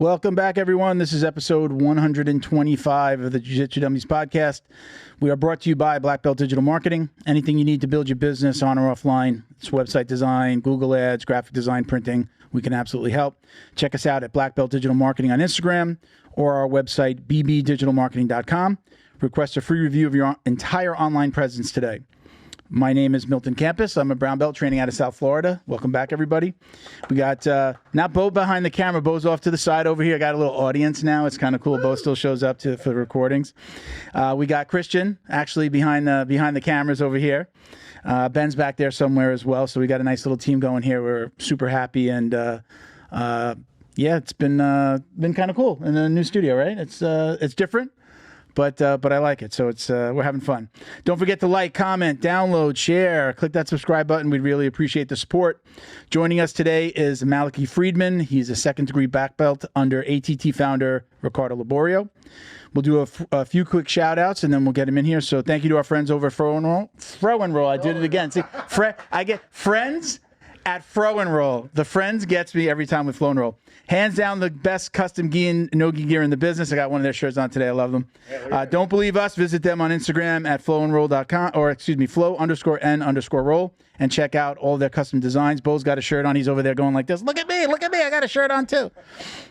Welcome back, everyone. This is episode 125 of the Jiu-Jitsu Dummies podcast. We are brought to you by Black Belt Digital Marketing. Anything you need to build your business on or offline, it's website design, Google Ads, graphic design, printing, we can absolutely help. Check us out at Black Belt Digital Marketing on Instagram or our website, bbdigitalmarketing.com. Request a free review of your entire online presence today. My name is Milton Campus. I'm a brown belt training out of South Florida. Welcome back, everybody. We got, not Bo behind the camera. Bo's off to the side over here. I got a little audience now. It's kind of cool. Bo still shows up for the recordings. We got Christian actually behind the cameras over here. Ben's back there somewhere as well. So we got a nice little team going here. We're super happy. And yeah, it's been kind of cool in the new studio, right? It's different. But I like it, so it's we're having fun. Don't forget to like, comment, download, share, click that subscribe button. We'd really appreciate the support. Joining us today is Malachy Friedman. He's a second-degree black belt under ATT founder Ricardo Liborio. We'll do a few quick shout-outs, and then we'll get him in here. So thank you to our friends over at Fro and Roll. I did it again. See, I get friends at Fro and Roll. The friends gets me every time with Flow and Roll. Hands down, the best custom gi and no-gi gear in the business. I got one of their shirts on today. I love them. Don't believe us? Visit them on Instagram at flowandroll.com, or excuse me, flow_n_roll, and check out all their custom designs. Bo's got a shirt on. He's over there going like this. Look at me. I got a shirt on too.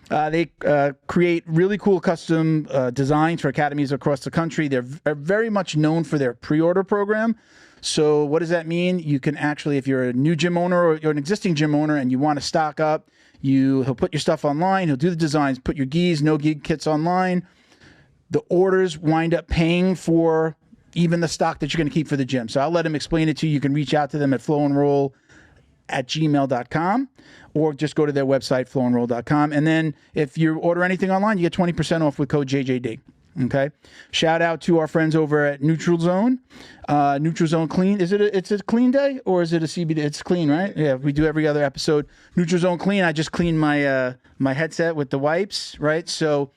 They create really cool custom designs for academies across the country. They're very much known for their pre-order program. So what does that mean? You can actually, if you're a new gym owner or you're an existing gym owner and you want to stock up, he'll put your stuff online. He'll do the designs, put your gis, no gi kits online. The orders wind up paying for even the stock that you're going to keep for the gym. So I'll let him explain it to you. You can reach out to them at flowandroll@gmail.com or just go to their website, flowandroll.com. And then if you order anything online, you get 20% off with code JJD. Okay. Shout out to our friends over at Neutral Zone. Neutral Zone Clean. It's a clean day or is it a CBD? It's clean, right? Yeah, we do every other episode. Neutral Zone Clean. I just cleaned my my headset with the wipes, right? So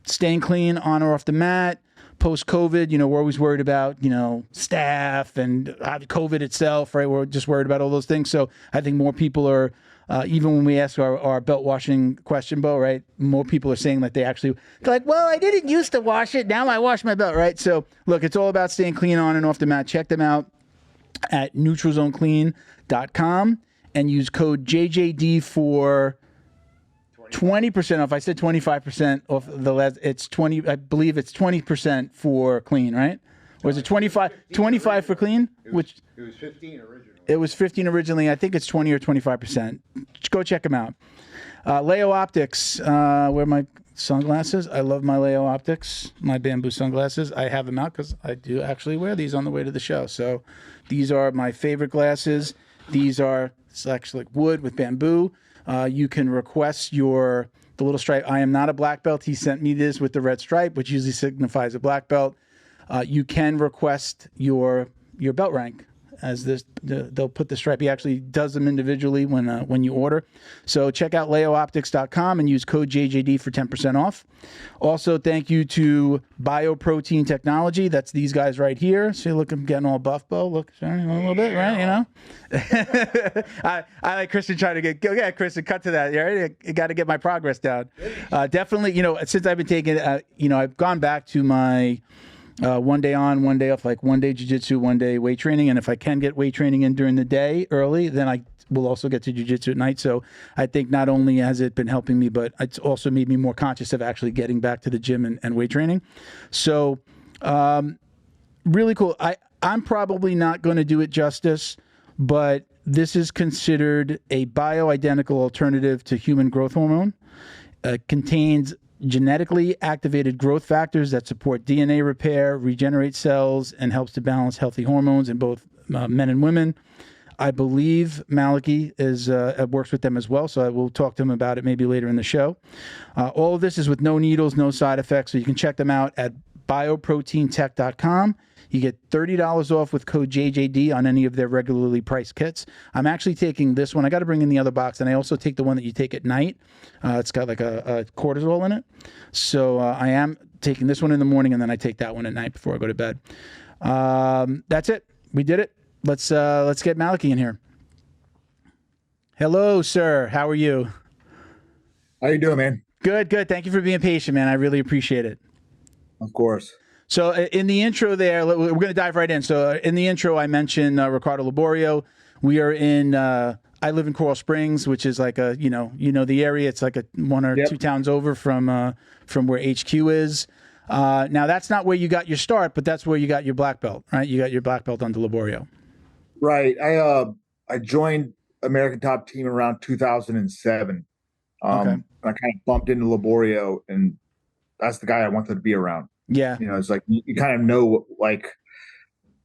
staying clean on or off the mat. Post-COVID, we're always worried about, staff and COVID itself, right? We're just worried about all those things. So I think more people are, even when we ask our belt washing question, Bo, right? More people are saying that they're like, well, I didn't used to wash it. Now I wash my belt, right? So look, it's all about staying clean on and off the mat. Check them out at neutralzoneclean.com and use code JJD for 20% off. I said 25% off the last. It's 20. I believe it's 20% for clean, right? Or is it 25? 25 for clean? It was 15 originally. It was 15 originally. I think it's 20 or 25%. Go check them out. Leo Optics. Where are my sunglasses? I love my Leo Optics. My bamboo sunglasses. I have them out because I do actually wear these on the way to the show. So these are my favorite glasses. It's actually like wood with bamboo. You can request the little stripe. I am not a black belt. He sent me this with the red stripe, which usually signifies a black belt. You can request your belt rank as this. They'll put the stripe. He actually does them individually when you order. So check out leooptics.com and use code JJD for 10% off. Also, thank you to Bioprotein Technology. That's these guys right here. See, look, I'm getting all buff, Bo. Look, sorry, a little bit, right? I like Christian trying to go. Yeah, Christian, cut to that. Yeah, I got to get my progress down. Definitely, since I've been taking, I've gone back to my one day on, one day off, like one day jiu-jitsu, one day weight training. And if I can get weight training in during the day early, then I will also get to jiu-jitsu at night. So I think not only has it been helping me, but it's also made me more conscious of actually getting back to the gym and weight training. So really cool. I'm probably not going to do it justice, but this is considered a bioidentical alternative to human growth hormone. It contains genetically activated growth factors that support DNA repair, regenerate cells, and helps to balance healthy hormones in both men and women. I believe Malachy works with them as well, so I will talk to him about it maybe later in the show. All of this is with no needles, no side effects, so you can check them out at bioproteintech.com. You get $30 off with code JJD on any of their regularly priced kits. I'm actually taking this one. I got to bring in the other box, and I also take the one that you take at night. It's got like a cortisol in it. So I am taking this one in the morning, and then I take that one at night before I go to bed. That's it. We did it. Let's get Malachy in here. Hello, sir. How are you? How you doing, man? Good, good. Thank you for being patient, man. I really appreciate it. Of course. So in the intro there, we're going to dive right in. So in the intro, I mentioned Ricardo Liborio. We are in. I live in Coral Springs, which is like a the area. It's like a one or two towns over from where HQ is. Now that's not where you got your start, but that's where you got your black belt, right? You got your black belt under Liborio. Right. I joined American Top Team around 2007. Okay. I kind of bumped into Liborio, and that's the guy I wanted to be around. Yeah. You know, it's like you kind of know like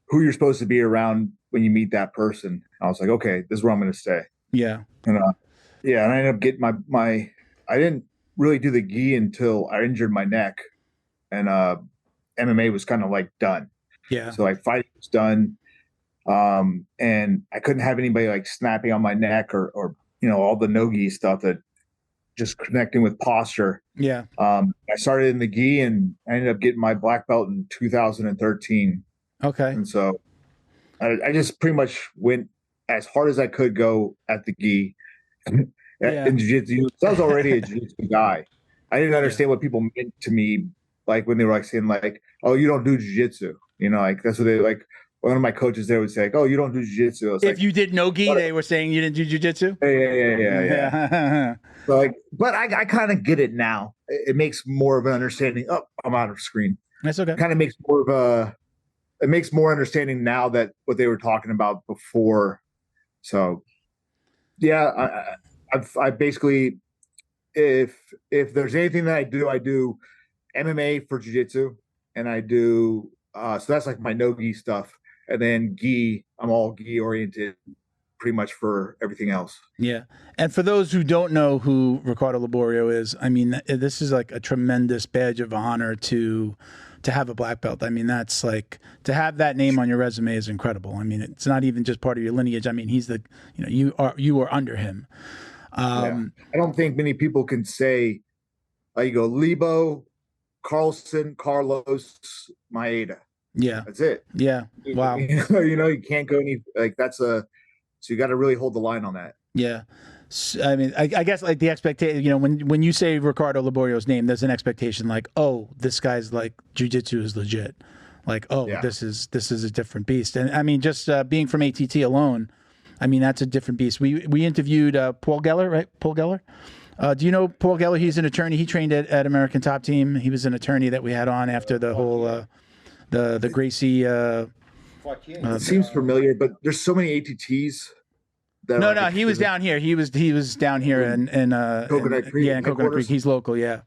who you're supposed to be around when you meet that person. I was like, okay, this is where I'm going to stay. Yeah. And yeah, and I ended up getting my. I didn't really do the gi until I injured my neck, and MMA was kind of like done. Yeah. So like fighting was done. And I couldn't have anybody like snapping on my neck or all the no-gi stuff that just connecting with posture. Yeah. I started in the gi and I ended up getting my black belt in 2013. Okay. And so I just pretty much went as hard as I could go at the gi in jiu-jitsu. So I was already a jiu-jitsu guy. I didn't understand what people meant to me, like when they were like saying like, "Oh, you don't do jiu-jitsu," like that's what they like. One of my coaches there would say, like, "Oh, you don't do jiu-jitsu." If you did no gi, they were saying you didn't do jiu-jitsu? Yeah. So like, but I kind of get it now. It makes more of an understanding. Oh, I'm out of screen. That's okay. Kind of makes it makes more understanding now that what they were talking about before. So yeah, I basically, if there's anything that I do MMA for jiu-jitsu, and I do so that's like my no-gi stuff. And then gi, I'm all gi oriented pretty much for everything else. Yeah. And for those who don't know who Ricardo Liborio is, I mean, this is like a tremendous badge of honor to have a black belt. I mean, that's like, to have that name on your resume is incredible. I mean, it's not even just part of your lineage. I mean, he's the, you are under him. I don't think many people can say, you go Lebo, Carlson, Carlos, Maeda. Yeah. That's it. Yeah. Wow. You can't go any so you got to really hold the line on that. Yeah. I mean, I guess like the expectation, when you say Ricardo Liborio's name, there's an expectation like, oh, this guy's like jiu-jitsu is legit. Like, oh, this is a different beast. And I mean, just being from ATT alone, I mean, that's a different beast. We interviewed Paul Geller, right? Paul Geller. Do you know Paul Geller? He's an attorney. He trained at American Top Team. He was an attorney that we had on after the whole the Gracie. It seems familiar, but there's so many ATTs. No, he was down here. He was down here in Coconut Creek. Yeah, in Coconut Creek. He's local. Yeah.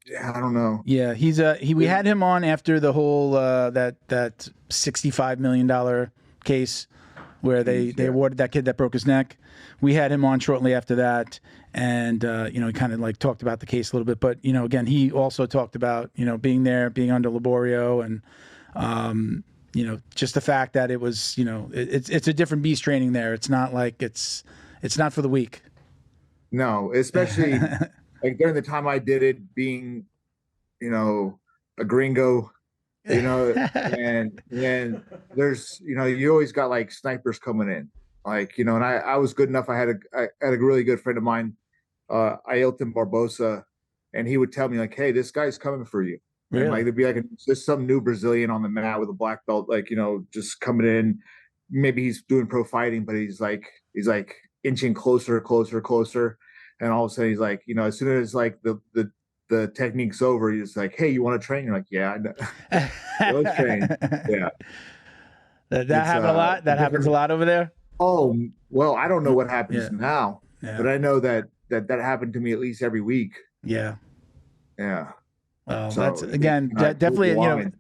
Yeah, I don't know. Yeah, we had him on after the whole that $65 million case where they awarded that kid that broke his neck. We had him on shortly after that, and he kind of like talked about the case a little bit. But again, he also talked about being there, being under Liborio, and just the fact that it was it's a different beast training there. It's not like it's not for the weak. No, especially like during the time I did it, being a gringo. And there's you always got like snipers coming in, like and I was good enough. I had a really good friend of mine, Ailton Barbosa, and he would tell me like, hey, this guy's coming for you. Really? And like there'd be like just some new Brazilian on the mat with a black belt, like just coming in. Maybe he's doing pro fighting, but he's like inching closer, and all of a sudden he's like, as soon as like the technique's over, he's like, hey, you want to train? You're like, yeah, I know. Let's train. Yeah. That happens a lot. That happens a lot over there. Oh, well, I don't know what happens now, but I know that happened to me at least every week. Yeah. Yeah. Well, so, that's again definitely I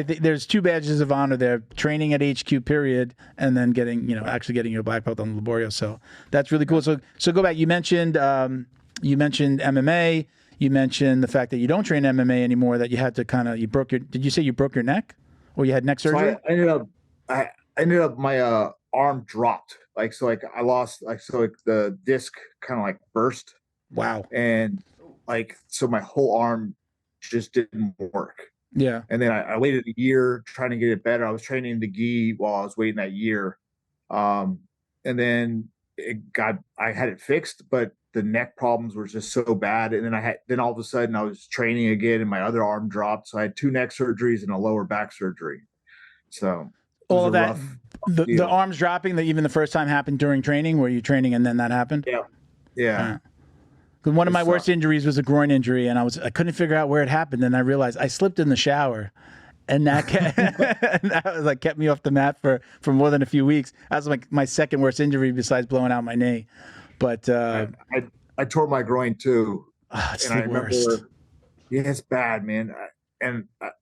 think there's two badges of honor there: training at HQ period, and then getting actually getting your black belt on Liborio. So that's really cool. So go back. You mentioned MMA. You mentioned the fact that you don't train MMA anymore. That you had to did you say you broke your neck, or you had neck surgery? So I ended up my arm dropped. I lost the disc kind of like burst. Wow. And so my whole arm just didn't work. Yeah. And then I waited a year trying to get it better. I was training the gi while I was waiting that year. And then I had it fixed, but the neck problems were just so bad. And then all of a sudden I was training again and my other arm dropped. So I had 2 neck surgeries and a lower back surgery. So it was All a that, rough the deal. arms dropping, that even the first time happened during training. Were you training and then that happened? Yeah. One of my worst injuries was a groin injury, and I couldn't figure out where it happened. And I realized I slipped in the shower, and that kept me off the mat for more than a few weeks. That was like my second worst injury besides blowing out my knee. But I tore my groin too. It's and the worst. It's bad, man.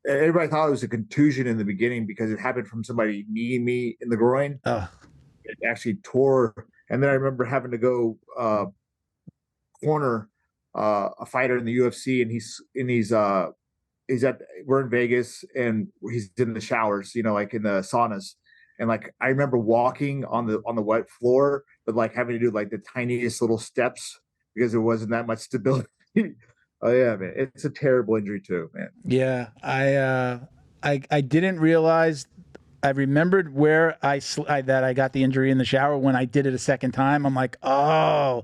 Everybody thought it was a contusion in the beginning because it happened from somebody kneeing me in the groin. It actually tore. And then I remember having to go corner a fighter in the UFC, and we're in Vegas and he's in the showers, like in the saunas. And like I remember walking on the wet floor, but like having to do like the tiniest little steps because there wasn't that much stability. Oh yeah, man, it's a terrible injury too, man. Yeah, I didn't realize. I remembered where that I got the injury in the shower when I did it a second time. I'm like, oh,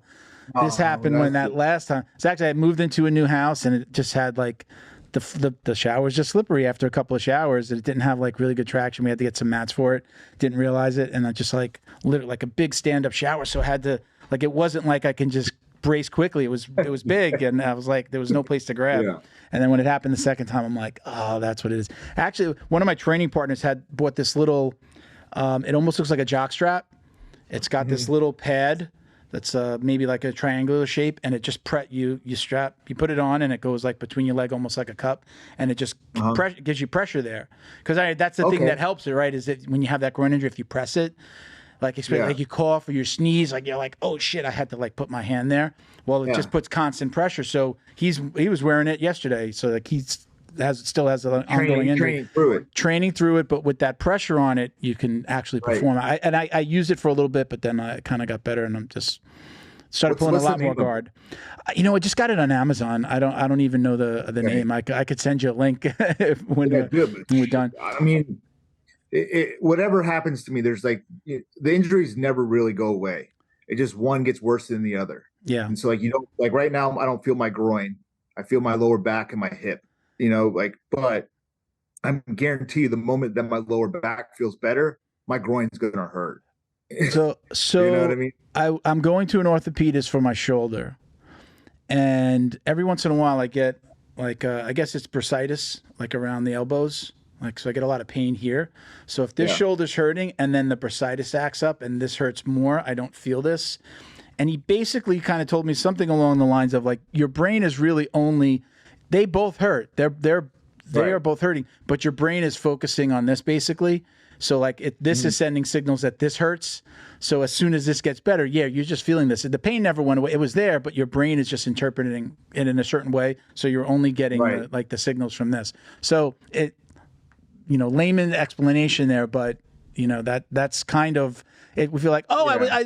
this happened when that last time. So actually, I moved into a new house and it just had like the shower was just slippery after a couple of showers. It didn't have like really good traction. We had to get some mats for it. Didn't realize it, and I just like literally like a big stand up shower. So I had to like it wasn't like I can just brace quickly. It was big, and I was like there was no place to grab. Yeah. And then when it happened the second time, I'm like, oh, that's what it is. Actually, one of my training partners had bought this little. It almost looks like a jock strap. It's got this little pad that's maybe like a triangular shape, and it just you put it on, and it goes like between your leg, almost like a cup, and it just gives you pressure there. Because that's the thing that helps it, right? Is that when you have that groin injury, if you press it, like especially like you cough or you sneeze, like you're like, oh shit, I had to like put my hand there. Well, it just puts constant pressure. So he was wearing it yesterday, so like still has an ongoing injury. Training through it, but with that pressure on it, you can actually perform. I used it for a little bit, but then I kind of got better, and I'm just started pulling a lot more guard. I just got it on Amazon. I don't even know the name. I could send you a link when we're done. I mean, whatever happens to me, there's like the injuries never really go away. It just one gets worse than the other. Yeah. And so like right now, I don't feel my groin. I feel my lower back and my hip. But I'm guarantee you the moment that my lower back feels better, my groin's gonna hurt. So you know what I mean? I'm going to an orthopedist for my shoulder, and every once in a while I get like I guess it's bursitis, like around the elbows. So I get a lot of pain here. So if this shoulder's hurting and then the bursitis acts up and this hurts more, I don't feel this. And he basically kind of told me something along the lines of like, your brain is really they both hurt. They are both hurting, but your brain is focusing on this basically. So like this is sending signals that this hurts. So as soon as this gets better, you're just feeling this. The pain never went away. It was there, but your brain is just interpreting it in a certain way. So you're only getting the signals from this. So layman explanation there, but that's kind of it. We feel like,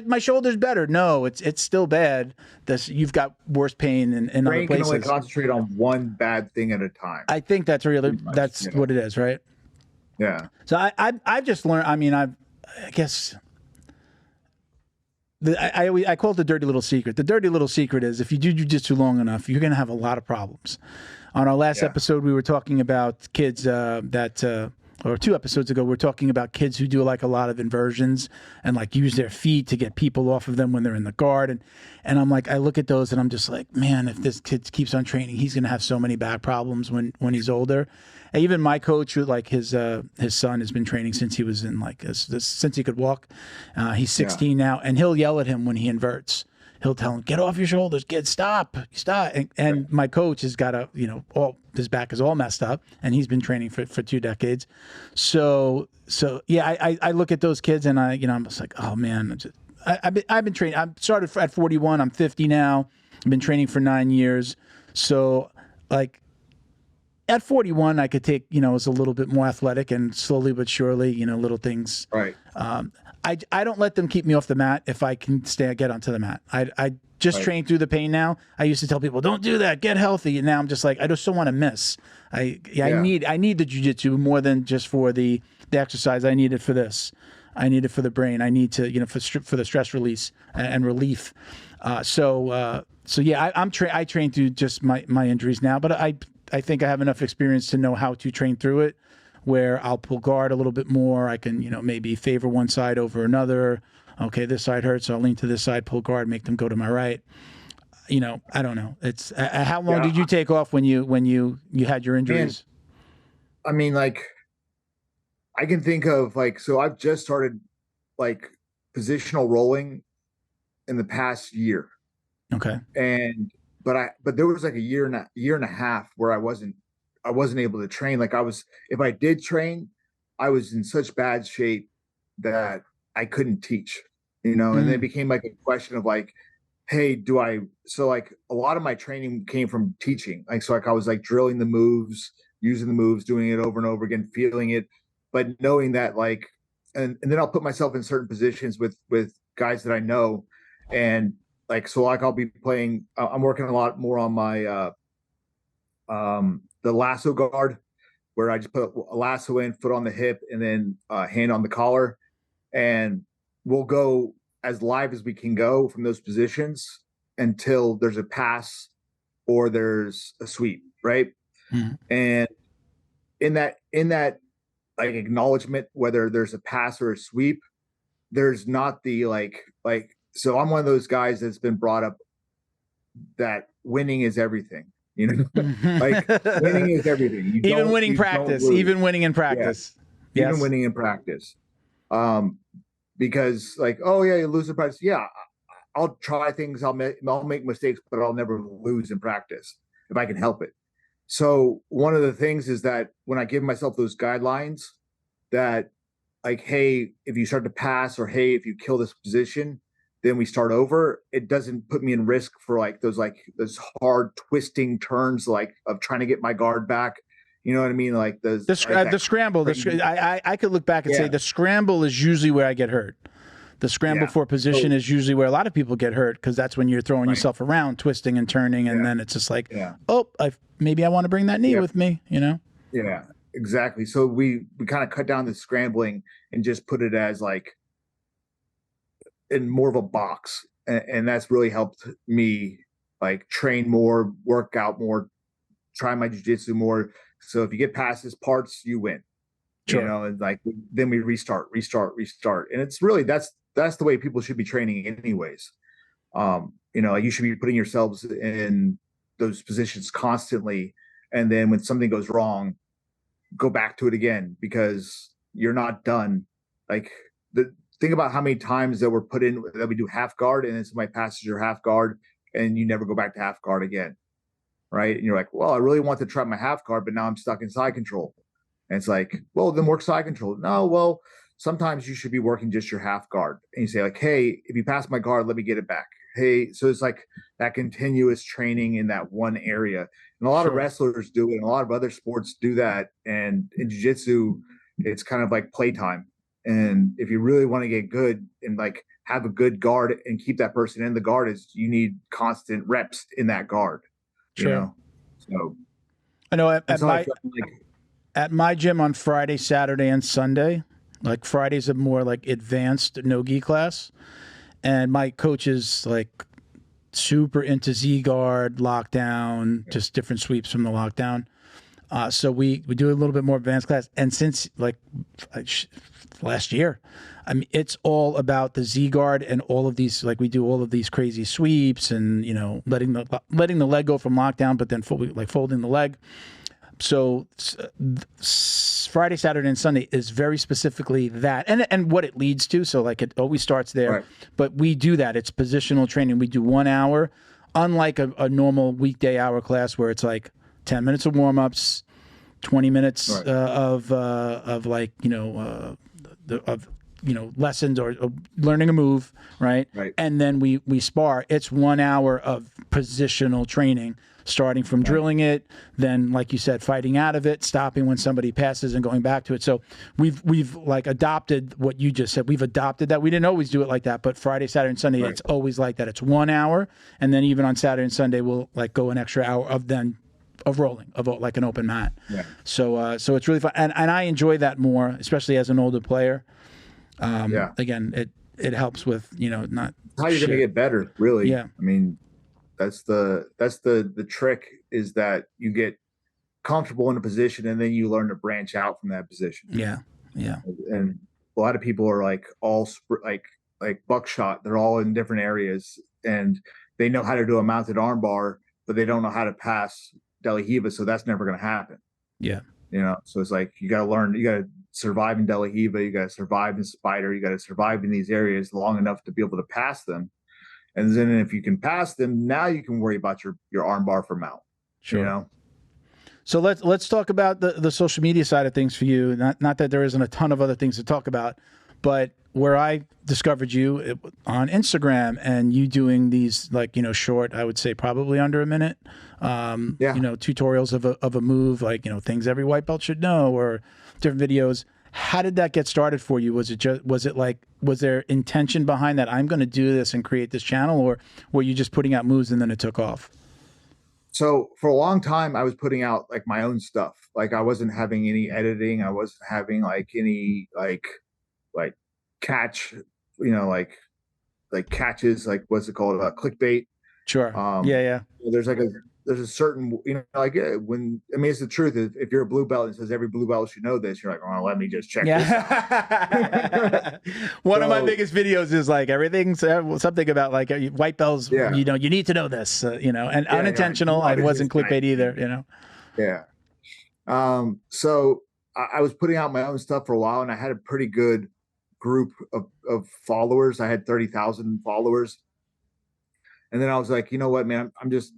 my shoulder's better. No, it's still bad. You've got worse pain in other places. Can only concentrate on one bad thing at a time. I think that's what it is, right? Yeah. So I've just learned. I mean, I guess I call it the dirty little secret. The dirty little secret is if you do jiu-jitsu long enough, you're going to have a lot of problems. On our last episode, we were talking about kids or 2 episodes ago, we were talking about kids who do like a lot of inversions and like use their feet to get people off of them when they're in the guard. And I'm like, I look at those and I'm just like, man, if this kid keeps on training, he's going to have so many back problems when he's older. And even my coach, like his son has been training since he was in since he could walk. He's 16 now, and he'll yell at him when he inverts. He'll tell him, get off your shoulders, kid, stop. And my coach has got all his back is all messed up, and he's been training for 2 decades. So I look at those kids and I'm just like, oh man, I've been training. I started at 41. I'm 50 now. I've been training for 9 years. So like at 41, I could take, was a little bit more athletic and slowly but surely, little things. Right. I don't let them keep me off the mat if I can get onto the mat. I just train through the pain now. I used to tell people, don't do that, get healthy. And now I'm just like, I just don't want to miss. I need the jiu-jitsu more than just for the exercise. I need it for this. I need it for the brain. I need to, for the stress release and relief. So So yeah, I train through just my injuries now, but I think I have enough experience to know how to train through it, where I'll pull guard a little bit more. I can, maybe favor one side over another. Okay, this side hurts, so I'll lean to this side, pull guard, make them go to my right. I don't know. It's how long did you take off when you had your injuries? Man, I mean, like, I can think of so I've just started like positional rolling in the past year. Okay. But there was like a year and a half where I wasn't able to train. Like if I did train, I was in such bad shape that I couldn't teach, and then it became like a question of like, hey, so like a lot of my training came from teaching. Like, so like I was like drilling the moves, using the moves, doing it over and over again, feeling it, but knowing that like, and then I'll put myself in certain positions with guys that I know. And like, so like I'll be playing, I'm working a lot more on my, the lasso guard, where I just put a lasso in, foot on the hip, and then hand on the collar. And we'll go as live as we can go from those positions until there's a pass or there's a sweep, right? Mm-hmm. And in that like acknowledgement, whether there's a pass or a sweep, there's not the like so I'm one of those guys that's been brought up that winning is everything, like winning is everything. Even winning practice, even winning in practice. Yeah. Yes. Even winning in practice. Because like, oh yeah, you lose in practice. Yeah, I'll try things. I'll make mistakes, but I'll never lose in practice if I can help it. So one of the things is that when I give myself those guidelines that like, hey, if you start to pass, or hey, if you kill this position, then we start over, it doesn't put me in risk for like those hard twisting turns, like of trying to get my guard back. You know what I mean? Like the scramble. I could look back and say the scramble is usually where I get hurt. The scramble for position is usually where a lot of people get hurt, because that's when you're throwing yourself around, twisting and turning, and then it's just like, oh, maybe I want to bring that knee with me. Yeah, exactly. So we kind of cut down the scrambling and just put it as like in more of a box, and that's really helped me like train more, work out more, try my jiu-jitsu more. So if you get past this parts, you win. Sure. And like then we restart, and it's really that's the way people should be training anyways. You should be putting yourselves in those positions constantly, and then when something goes wrong, go back to it again, because you're not done. Like think about how many times that we're put in that we do half guard, and then somebody passes your half guard and you never go back to half guard again. Right. And you're like, well, I really want to try my half guard, but now I'm stuck in side control. And it's like, well, then work side control. No, well, sometimes you should be working just your half guard. And you say like, hey, if you pass my guard, let me get it back. Hey, so it's like that continuous training in that one area. And a lot of wrestlers do it, and a lot of other sports do that. And in jiu-jitsu, it's kind of like playtime. And if you really want to get good and like have a good guard and keep that person in the guard, is you need constant reps in that guard. Sure. So I know at my gym on Friday, Saturday, and Sunday, like Friday's a more like advanced no-gi class, and my coach is like super into Z-guard, lockdown, just different sweeps from the lockdown. So we do a little bit more advanced class, and since like last year, I mean, it's all about the Z-guard and all of these, like we do all of these crazy sweeps and, letting the leg go from lockdown, but then folding the leg. So Friday, Saturday, and Sunday is very specifically that, and what it leads to. So like it always starts there, but we do that. It's positional training. We do 1 hour, unlike a normal weekday hour class where it's like 10 minutes of warm-ups, 20 minutes of lessons or learning a move, right? And then we spar. It's 1 hour of positional training, starting from drilling it, then, like you said, fighting out of it, stopping when somebody passes and going back to it. So we've like adopted what you just said. We've adopted that. We didn't always do it like that, but Friday, Saturday, and Sunday, it's always like that. It's 1 hour, and then even on Saturday and Sunday, we'll like go an extra hour of rolling, of like an open mat. So it's really fun, and I enjoy that more, especially as an older player. Again, it helps with not how you're going to get better, really. I mean, That's the trick, is that you get comfortable in a position and then you learn to branch out from that position. Yeah. Yeah. And a lot of people are like like buckshot. They're all in different areas, and they know how to do a mounted armbar, but they don't know how to pass De La Riva. So that's never going to happen. Yeah. So it's like, you got to learn, you got to survive in De La Riva, you got to survive in Spider, you got to survive in these areas long enough to be able to pass them. And then if you can pass them, now you can worry about your armbar for mount. Sure. So let's talk about the social media side of things for you. Not that there isn't a ton of other things to talk about, but where I discovered you on Instagram, and you doing these, like, short, I would say probably under a minute, tutorials of a move, like, things every white belt should know, or different videos. How did that get started for you? Was there intention behind that? I'm going to do this and create this channel, or were you just putting out moves and then it took off? So for a long time, I was putting out like my own stuff. Like, I wasn't having any editing. I wasn't having like any like catch, like catches, like, what's it called? Clickbait. Sure. There's a certain, it's the truth. If you're a blue belt and it says every blue belt should know this, you're like, oh, let me just check this out. One of my biggest videos is like, everything's something about like white belts, you need to know this, and unintentional. I wasn't clickbait either, Yeah. So I was putting out my own stuff for a while, and I had a pretty good group of followers. I had 30,000 followers. And then I was like, you know what, man, I'm just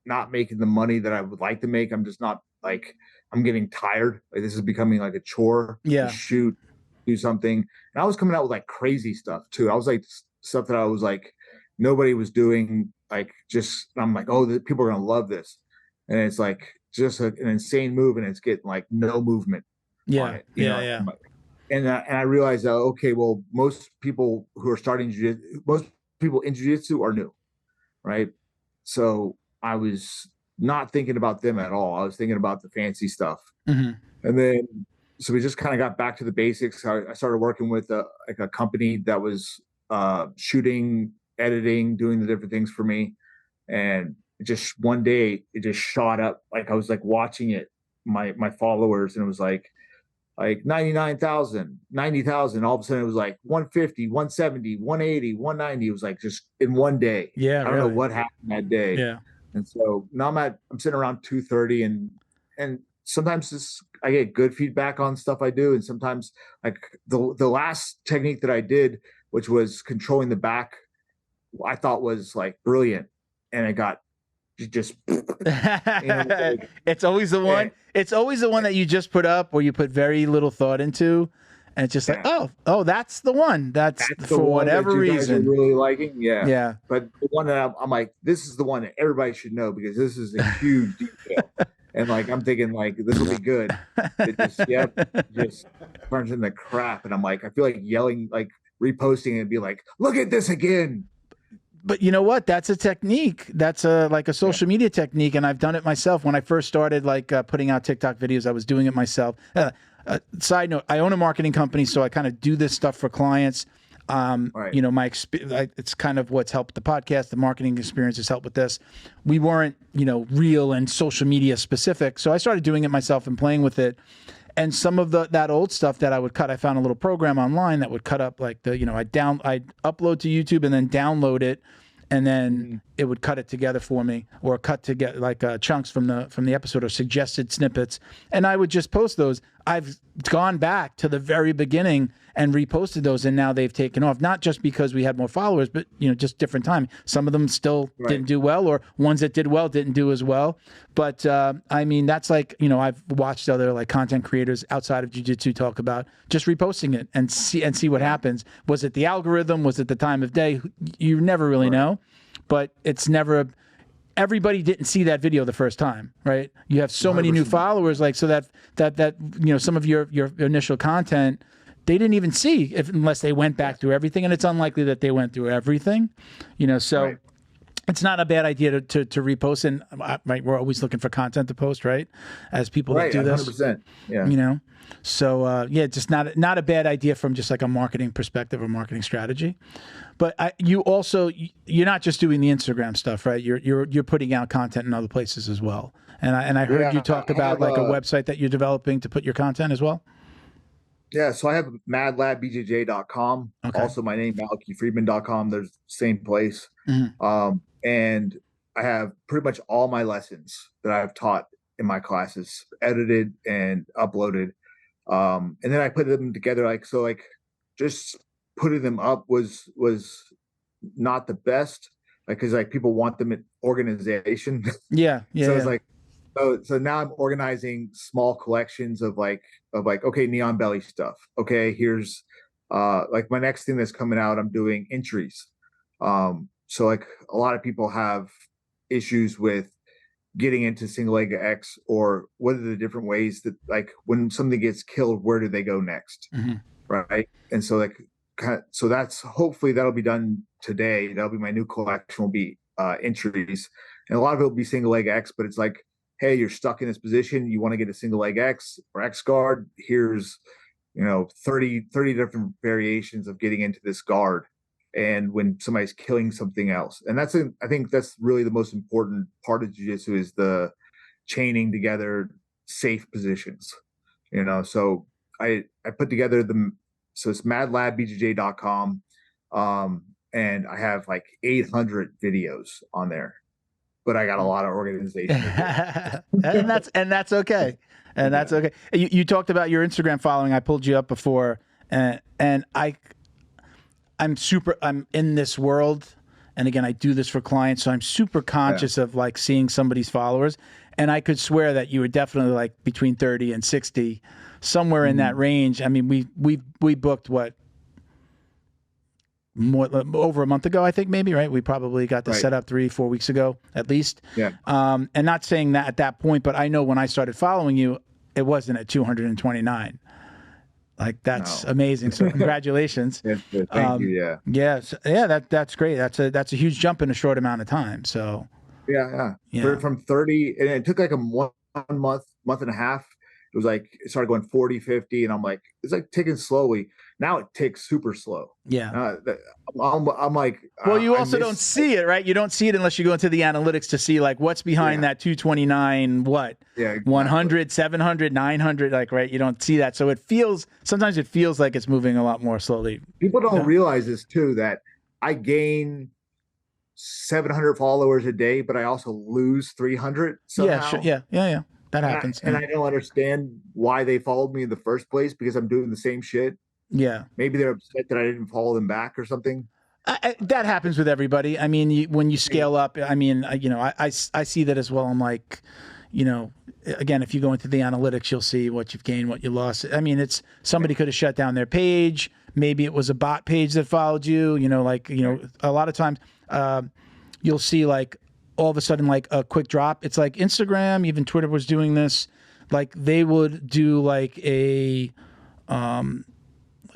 not making the money that I would like to make. I'm just not, like, I'm getting tired. Like, this is becoming like a chore to shoot, do something. And I was coming out with like crazy stuff too. I was like, stuff that I was like, nobody was doing, like, I'm like, oh, people are going to love this. And it's like just an insane move, and it's getting like no movement on it. And I realized that, okay, well, most people who are starting most people in jiu-jitsu are new, right? So I was not thinking about them at all. I was thinking about the fancy stuff. Mm-hmm. And then, so we just kind of got back to the basics. I started working with a company that was shooting, editing, doing the different things for me. And just one day, it just shot up. Like, I was like watching it, my followers, and it was like 99,000, 90,000. All of a sudden it was like 150, 170, 180, 190. It was like just in one day. Yeah. I don't know what happened that day. Yeah. And so now I'm sitting around 230, and sometimes I get good feedback on stuff I do. And sometimes, like, the last technique that I did, which was controlling the back, I thought was like brilliant. And it got just, it's always the one. It's always the one that you just put up, where you put very little thought into, and it's just like, oh, that's the one. That's for whatever reason really liking. Yeah. But the one that I'm like, this is the one that everybody should know, because this is a huge detail. And like, I'm thinking like, this will be good. It just turns into crap. And I'm like, I feel like yelling, like reposting it and be like, look at this again. But you know what? That's a technique. That's like a social media technique, and I've done it myself. When I first started putting out TikTok videos, I was doing it myself. Side note: I own a marketing company, so I kind of do this stuff for clients. It's kind of what's helped the podcast. The marketing experience has helped with this. We weren't, real and social media specific, so I started doing it myself and playing with it. And some of that old stuff that I would cut, I found a little program online that would cut up like I'd upload to YouTube and then download it, and then it would cut it together for me, or cut together like chunks from the episode or suggested snippets, and I would just post those. I've gone back to the very beginning and reposted those, and now they've taken off. Not just because we had more followers, but just different time. Some of them still didn't do well, or ones that did well didn't do as well. But I mean, that's like, I've watched other like content creators outside of jiu-jitsu talk about just reposting it and see what happens. Was it the algorithm? Was it the time of day? You never really know, but it's never. Everybody didn't see that video the first time, right? You have so 100%. Many new followers, like, so that some of your initial content, they didn't even see unless they went back through everything, and it's unlikely that they went through everything, so it's not a bad idea to repost. And we're always looking for content to post, right? As people that do this, 100%. Yeah. So yeah, just not a bad idea from just like a marketing perspective or marketing strategy. But you're not just doing the Instagram stuff, right? You're putting out content in other places as well. And I heard you talk about like a website that you're developing to put your content as well. Yeah, so I have madlabbjj.com. Okay. Also, my name, malachyfriedman.com. There's the same place. Mm-hmm. And I have pretty much all my lessons that I've taught in my classes edited and uploaded. And then I put them together like just putting them up was not the best, like, because like people want them in organization. Yeah. So it's like, so now I'm organizing small collections of okay, neon belly stuff. Okay, here's like my next thing that's coming out, I'm doing entries. So like a lot of people have issues with getting into single leg X, or what are the different ways that, like, when something gets killed, where do they go next? Mm-hmm. Right. And so like so that's, hopefully that'll be done today. That'll be my new collection, will be entries, and a lot of it will be single leg X, but it's like, hey, you're stuck in this position, you want to get a single leg X or X guard, here's 30 different variations of getting into this guard, and when somebody's killing something else. And I think that's really the most important part of jiu-jitsu, is the chaining together safe positions. So I put together so it's madlabbjj.com, and I have like 800 videos on there, but I got a lot of organization. and that's okay. And that's okay. You talked about your Instagram following. I pulled you up before, and I'm in this world, and again, I do this for clients, so I'm super conscious of like seeing somebody's followers, and I could swear that you were definitely like between 30 and 60, somewhere in that range. I mean, we booked over a month ago, I think, maybe, right? We probably got the set up 3-4 weeks ago at least. Yeah. And not saying that at that point, but I know when I started following you, it wasn't at 229. Like, that's amazing. So congratulations. Thank you. Yeah. Yeah. That's great. That's a huge jump in a short amount of time. So yeah. From 30, and it took like a 1 month and a half. It was like, it started going 40, 50, and I'm like, it's like ticking slowly. Now it ticks super slow. Yeah. I'm like, well, you also don't see it, right? You don't see it unless you go into the analytics to see like what's behind that 229, what? Yeah, exactly. 100, 700, 900, like, right? You don't see that. So sometimes it feels like it's moving a lot more slowly. People don't realize this too, that I gain 700 followers a day, but I also lose 300 somehow. Yeah, sure. Yeah. That happens. And I don't understand why they followed me in the first place, because I'm doing the same shit. Yeah. Maybe they're upset that I didn't follow them back or something. That happens with everybody. I mean, when you scale up, I mean, I see that as well. I'm like, again, if you go into the analytics, you'll see what you've gained, what you lost. I mean, it's somebody could have shut down their page. Maybe it was a bot page that followed you, a lot of times you'll see like all of a sudden like a quick drop. It's like Instagram, even Twitter was doing this. Like they would do like a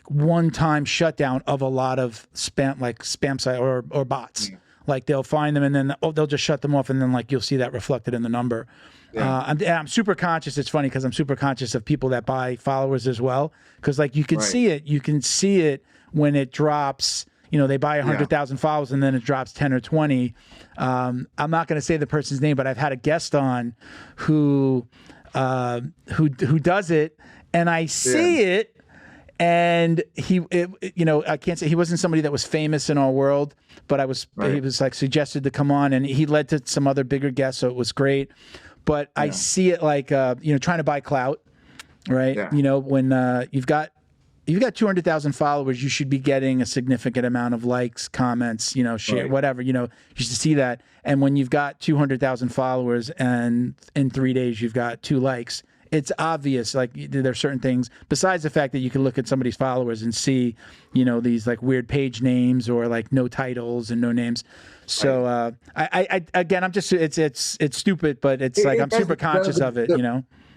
one-time shutdown of a lot of spam site or bots. Like they'll find them and then they'll just shut them off, and then like you'll see that reflected in the number. I'm super conscious. It's funny because I'm super conscious of people that buy followers as well, because like you can see it when it drops. They buy 100,000 followers and then it drops 10 or 20. I'm not going to say the person's name, but I've had a guest on who does it, and I see it. And I can't say he wasn't somebody that was famous in our world, but he was like suggested to come on, and he led to some other bigger guests, so it was great. But I see it like trying to buy clout, right? Yeah. When you've got 200,000 followers, you should be getting a significant amount of likes, comments, share, whatever. You should see that. And when you've got 200,000 followers and in 3 days you've got 2 likes, it's obvious. Like there's certain things besides the fact that you can look at somebody's followers and see, these like weird page names or like no titles and no names. So I again, I'm just it's stupid, but it's like I'm super conscious of it.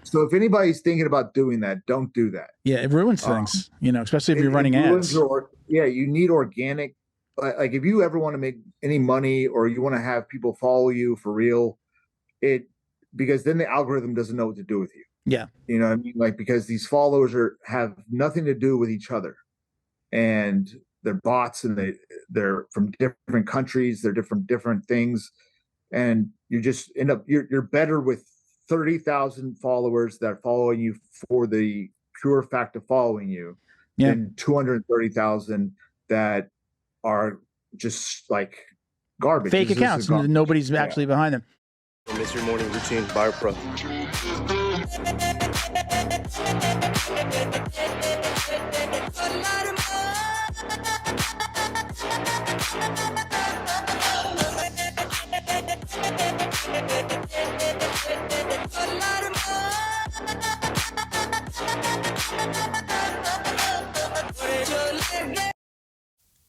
So if anybody's thinking about doing that, don't do that. Yeah, it ruins things. Especially if you're running ads. You need organic. Like if you ever want to make any money or you want to have people follow you for real, because then the algorithm doesn't know what to do with you. Yeah. You know what I mean? Like, because these followers have nothing to do with each other, and they're bots, and they're from different countries, they're different things, and you just end up you're better with 30,000 followers that are following you for the pure fact of following you Yeah. than 230,000 that are just like garbage. Fake It's just a accounts. garbage. Nobody's Yeah. actually behind them. Miss your morning routine, BioPro.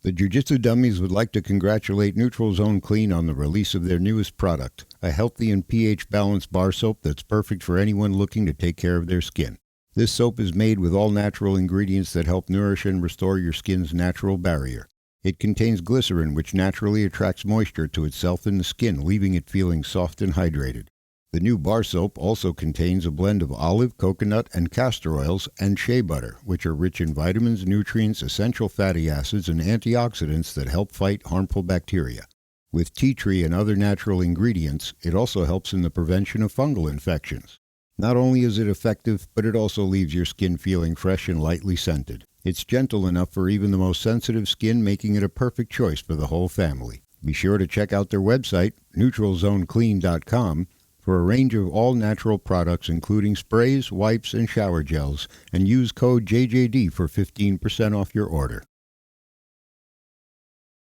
The Jiu-Jitsu Dummies would like to congratulate Neutral Zone Clean on the release of their newest product, a healthy and pH-balanced bar soap that's perfect for anyone looking to take care of their skin. This soap is made with all natural ingredients that help nourish and restore your skin's natural barrier. It contains glycerin, which naturally attracts moisture to itself in the skin, leaving it feeling soft and hydrated. The new bar soap also contains a blend of olive, coconut, and castor oils and shea butter, which are rich in vitamins, nutrients, essential fatty acids, and antioxidants that help fight harmful bacteria. With tea tree and other natural ingredients, it also helps in the prevention of fungal infections. Not only is it effective, but it also leaves your skin feeling fresh and lightly scented. It's gentle enough for even the most sensitive skin, making it a perfect choice for the whole family. Be sure to check out their website, neutralzoneclean.com, for a range of all-natural products including sprays, wipes, and shower gels, and use code JJD for 15% off your order.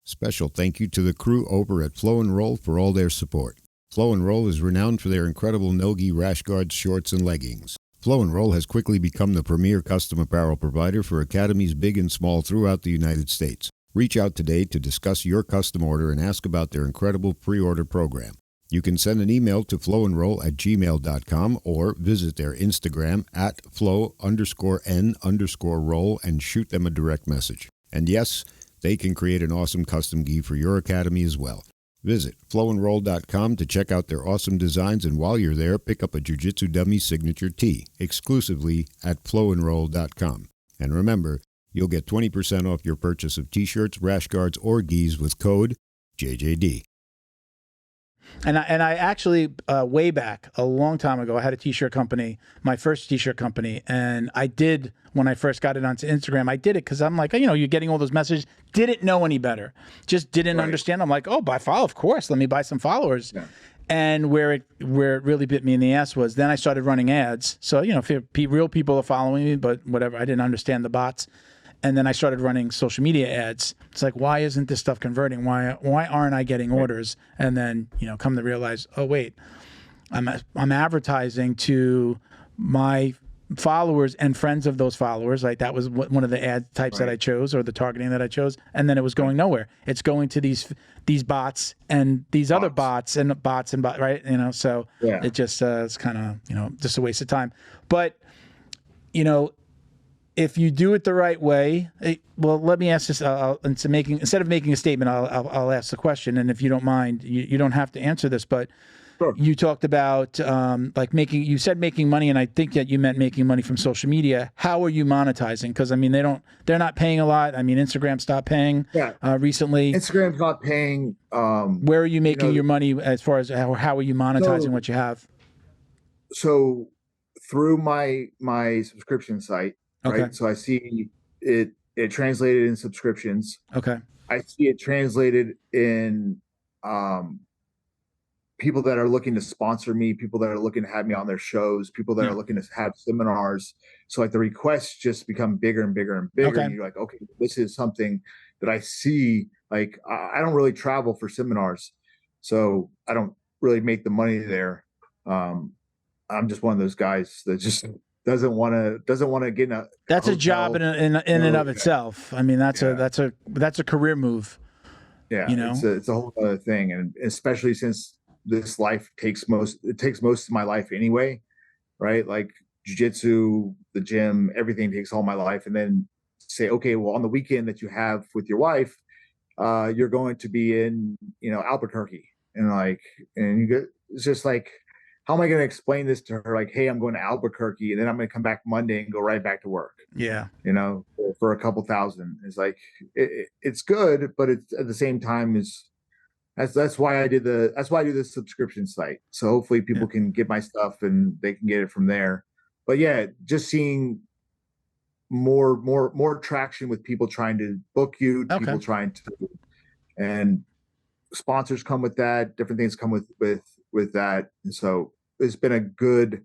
Special thank you to the crew over at Flow and Roll for all their support. Flow and Roll is renowned for their incredible no-gi rash guards, shorts, and leggings. Flow and Roll has quickly become the premier custom apparel provider for academies big and small throughout the United States. Reach out today to discuss your custom order and ask about their incredible pre-order program. You can send an email to flowandroll@gmail.com or visit their Instagram at flow_n_roll and shoot them a direct message. And yes, they can create an awesome custom gi for your academy as well. Visit flowandroll.com to check out their awesome designs, and while you're there, pick up a Jiu-Jitsu Dummy signature tee exclusively at flowandroll.com. And remember, you'll get 20% off your purchase of t-shirts, rash guards, or gis with code JJD. And I actually, way back, a long time ago, I had a t-shirt company, my first t-shirt company. And I did, when I first got it onto Instagram, I did it because I'm like, you're getting all those messages. Didn't know any better. Just didn't understand. I'm like, follow, of course. Let me buy some followers. Yeah. And where it really bit me in the ass was then I started running ads. So, if real people are following me, but whatever, I didn't understand the bots. And then I started running social media ads. It's like, why isn't this stuff converting? Why aren't I getting orders? And then, come to realize, oh, wait, I'm advertising to my followers and friends of those followers. Like that was one of the ad types that I chose, or the targeting that I chose. And then it was going nowhere. It's going to these bots and these other bots and bots, right? So it just, it's kind of, just a waste of time. But, if you do it the right way, well, let me ask this. Instead of making a statement, I'll ask the question. And if you don't mind, you don't have to answer this, but sure. You talked about you said making money, and I think that you meant making money from social media. How are you monetizing? Because they're not paying a lot. Instagram stopped paying recently. Instagram's not paying. Where are you making your money as far as how are you monetizing what you have? So through my subscription site. Okay. Right. So I see it translated in subscriptions. Okay. I see it translated in people that are looking to sponsor me, people that are looking to have me on their shows, people that are looking to have seminars. So like the requests just become bigger and bigger and bigger. Okay. And you're like, okay, this is something that I see. Like I don't really travel for seminars, so I don't really make the money there. I'm just one of those guys that just doesn't want to get in a that's hotel. A job in and of itself. That's a career move. Yeah, it's a whole other thing, and especially since this life takes most of my life anyway, right? Like jiu-jitsu, the gym, everything takes all my life, and then say, okay, well, on the weekend that you have with your wife, you're going to be in Albuquerque, and you get, it's just like how am I going to explain this to her? Like, hey, I'm going to Albuquerque, and then I'm going to come back Monday and go right back to work. Yeah. You know, for a couple thousand. It's like it's good, but it's at the same time is that's why I do the subscription site. So hopefully people can get my stuff and they can get it from there. But yeah, just seeing more traction with people trying to book you, people trying to, and sponsors come with that, different things come with that. And so it's been a good,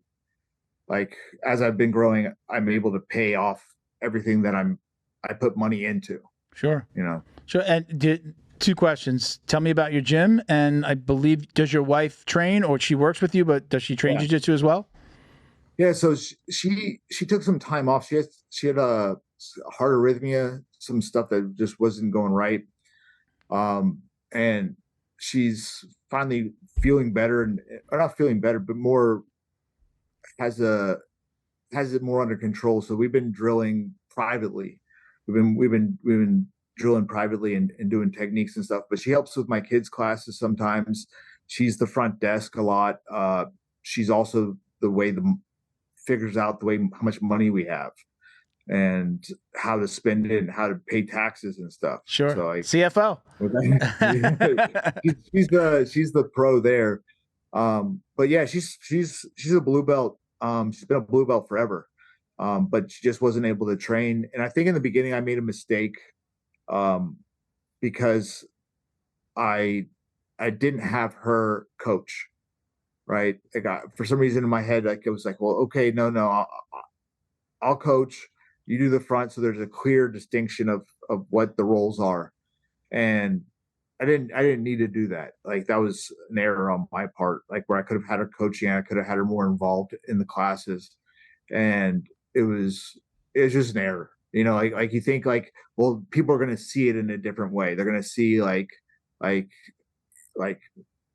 like, as I've been growing, I'm able to pay off everything that I put money into. Sure. You know. Sure. And two questions. Tell me about your gym. And I believe, does your wife train, or she works with you, but does she train jiu-jitsu as well? Yeah. So she took some time off. She had a heart arrhythmia, some stuff that just wasn't going right. And she's finally feeling better, or not feeling better, but more has it more under control. So we've been drilling privately. We've been drilling privately and doing techniques and stuff. But she helps with my kids' classes sometimes. She's the front desk a lot. She's also figures out how much money we have and how to spend it and how to pay taxes and stuff. Sure. So like CFO. she's the pro there. But yeah, she's a blue belt. She's been a blue belt forever. But she just wasn't able to train. And I think in the beginning I made a mistake because I didn't have her coach. Right. For some reason in my head, like it was like, well, okay, no, I'll coach. You do the front, so there's a clear distinction of what the roles are. And I didn't need to do that. Like that was an error on my part. Like where I could have had her coaching, I could have had her more involved in the classes, and it was just an error. You know, like you think like, well, people are going to see it in a different way. They're going to see like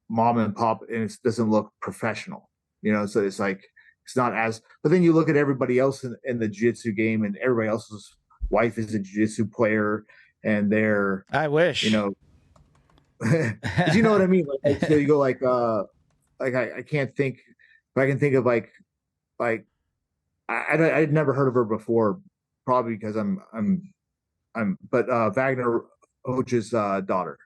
mom and pop, and it doesn't look professional, you know. So it's like it's not as. But then you look at everybody else in the jiu-jitsu game, and everybody else's wife is a jiu-jitsu player, and they're. I wish. You know. You know what I mean? Like, so you go like I can't think, but I can think of like I'd never heard of her before, probably because but Wagner Hoch's daughter.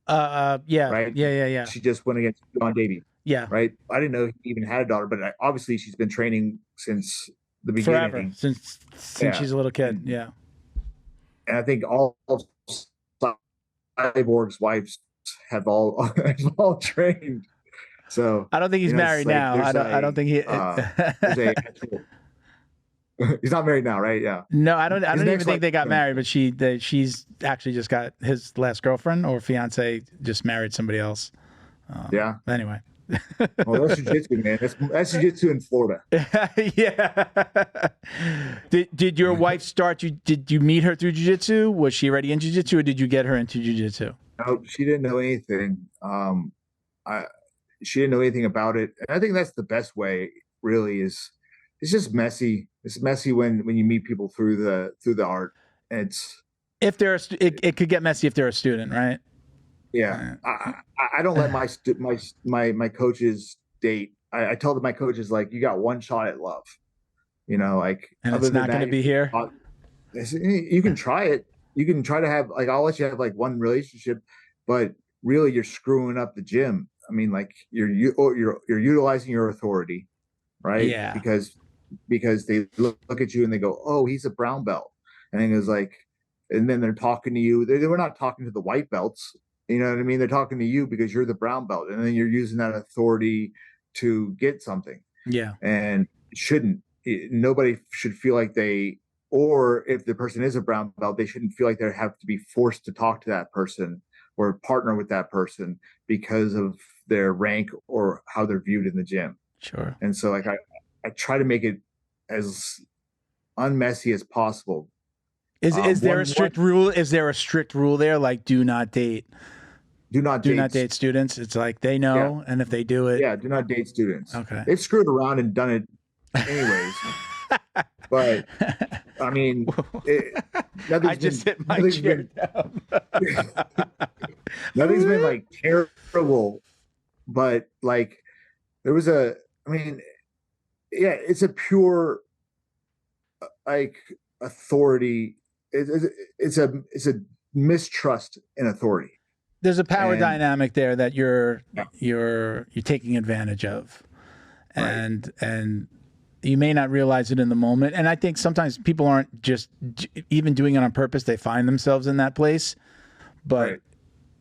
Yeah. Right. Yeah. She just went against John Davey. Yeah. Right. I didn't know he even had a daughter, but obviously she's been training since the beginning. Forever. Since she's a little kid. Yeah. And I think all Cyborg's wives have all trained. So I don't think he's married now. I don't think he. He's not married now, right? Yeah. No, I don't even think they got married, but she's actually just got his last girlfriend or fiance just married somebody else. Yeah. Anyway. Well, that's jiu-jitsu, man. That's jiu-jitsu in Florida. Yeah. Did your wife start? Did you meet her through jiu-jitsu? Was she already in jiu-jitsu, or did you get her into jiu-jitsu? No, she didn't know anything. She didn't know anything about it. And I think that's the best way. Really, it's just messy. It's messy when you meet people through the art. And it could get messy if they're a student, right? Yeah, I don't let my coaches date. I tell my coaches, like, you got one shot at love, you know, like, and it's not going to be here. You can try it. You can try to have, like, I'll let you have like one relationship, but really you're screwing up the gym. I mean, like you're utilizing your authority, right? Yeah. Because they look at you and they go, oh, he's a brown belt, and it was like, and then they're talking to you. They were not talking to the white belts. You know what I mean? They're talking to you because you're the brown belt, and then you're using that authority to get something. Yeah. And nobody should feel like or if the person is a brown belt, they shouldn't feel like they have to be forced to talk to that person or partner with that person because of their rank or how they're viewed in the gym. Sure. And so, like, I try to make it as unmessy as possible. Is there a strict rule? Is there a strict rule there? Like, do not date. Do not date students. It's like they know, and if they do it, do not date students. Okay. They've screwed around and done it anyways. But I mean, I just hit my chair down. Nothing's been like terrible, but like there was a, I mean, yeah, it's a pure like authority. It's a mistrust in authority. There's a power And dynamic there that you're Yeah. you're taking advantage of, Right. and you may not realize it in the moment. And I think sometimes people aren't just even doing it on purpose. They find themselves in that place, but Right.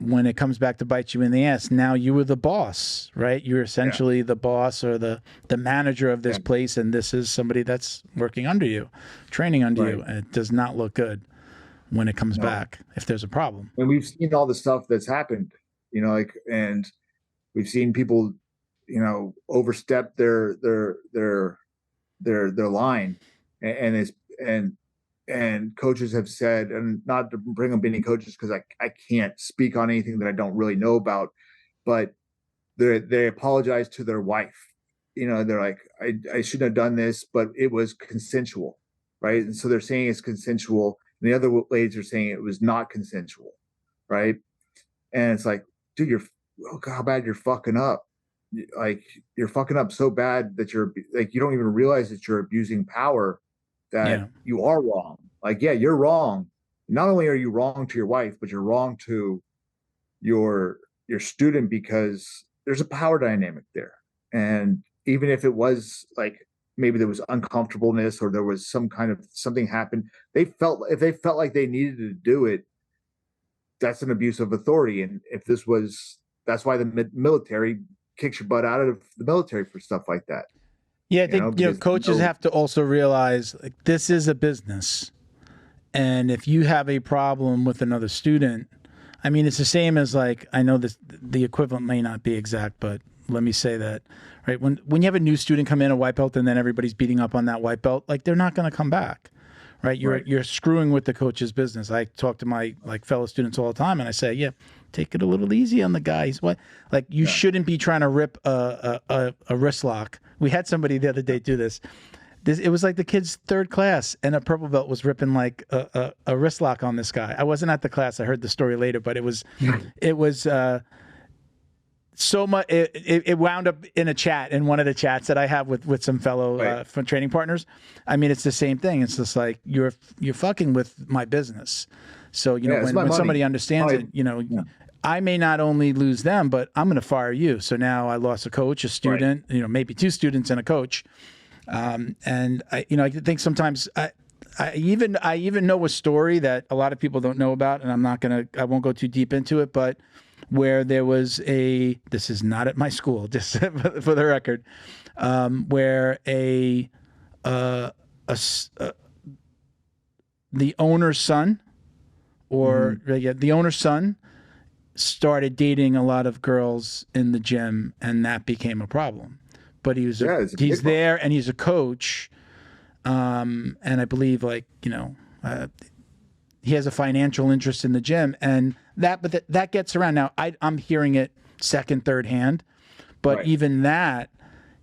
when it comes back to bite you in the ass, now you were the boss, right? You're essentially the boss or the manager of this place, and this is somebody that's working under you, training under you, and it does not look good when it comes back if there's a problem. And we've seen all the stuff that's happened, like, and we've seen people, overstep their line, and it's and coaches have said, and not to bring up any coaches because I can't speak on anything that I don't really know about, but they apologize to their wife. They're like, I shouldn't have done this, but it was consensual, right? And so they're saying it's consensual, and the other ladies are saying it was not consensual, right? And it's like, dude, look how bad you're fucking up. Like, you're fucking up so bad that you're like, you don't even realize that you're abusing power, that you are wrong. Like, yeah, you're wrong. Not only are you wrong to your wife, but you're wrong to your student, because there's a power dynamic there. And even if it was like, maybe there was uncomfortableness or there was some kind of something happened, if they felt like they needed to do it, that's an abuse of authority. And that's why the military kicks your butt out of the military for stuff like that. Yeah, I think coaches have to also realize, like, this is a business, and if you have a problem with another student, I mean, it's the same as, like, I know the equivalent may not be exact, but let me say that, right? When you have a new student come in, a white belt, and then everybody's beating up on that white belt, like, they're not going to come back, right? You're screwing with the coach's business. I talk to my fellow students all the time, and I say, yeah, take it a little easy on the guy. He's you shouldn't be trying to rip a wrist lock. We had somebody the other day do this. It was like the kid's third class, and a purple belt was ripping like a wrist lock on this guy. I wasn't at the class. I heard the story later, but it was so much. It wound up in a chat, in one of the chats that I have with some fellow training partners. I mean, it's the same thing. It's just like, you're fucking with my business. So when somebody understands it, I may not only lose them, but I'm going to fire you. So now I lost a coach, a student, maybe two students and a coach. And I think sometimes I even know a story that a lot of people don't know about, and I won't go too deep into it, but where there was this is not at my school, just for the record, where the owner's son, the owner's son started dating a lot of girls in the gym, and that became a problem. But he's there, and he's a coach, and I believe he has a financial interest in the gym, and that gets around. Now I'm hearing it second, third hand, but even that,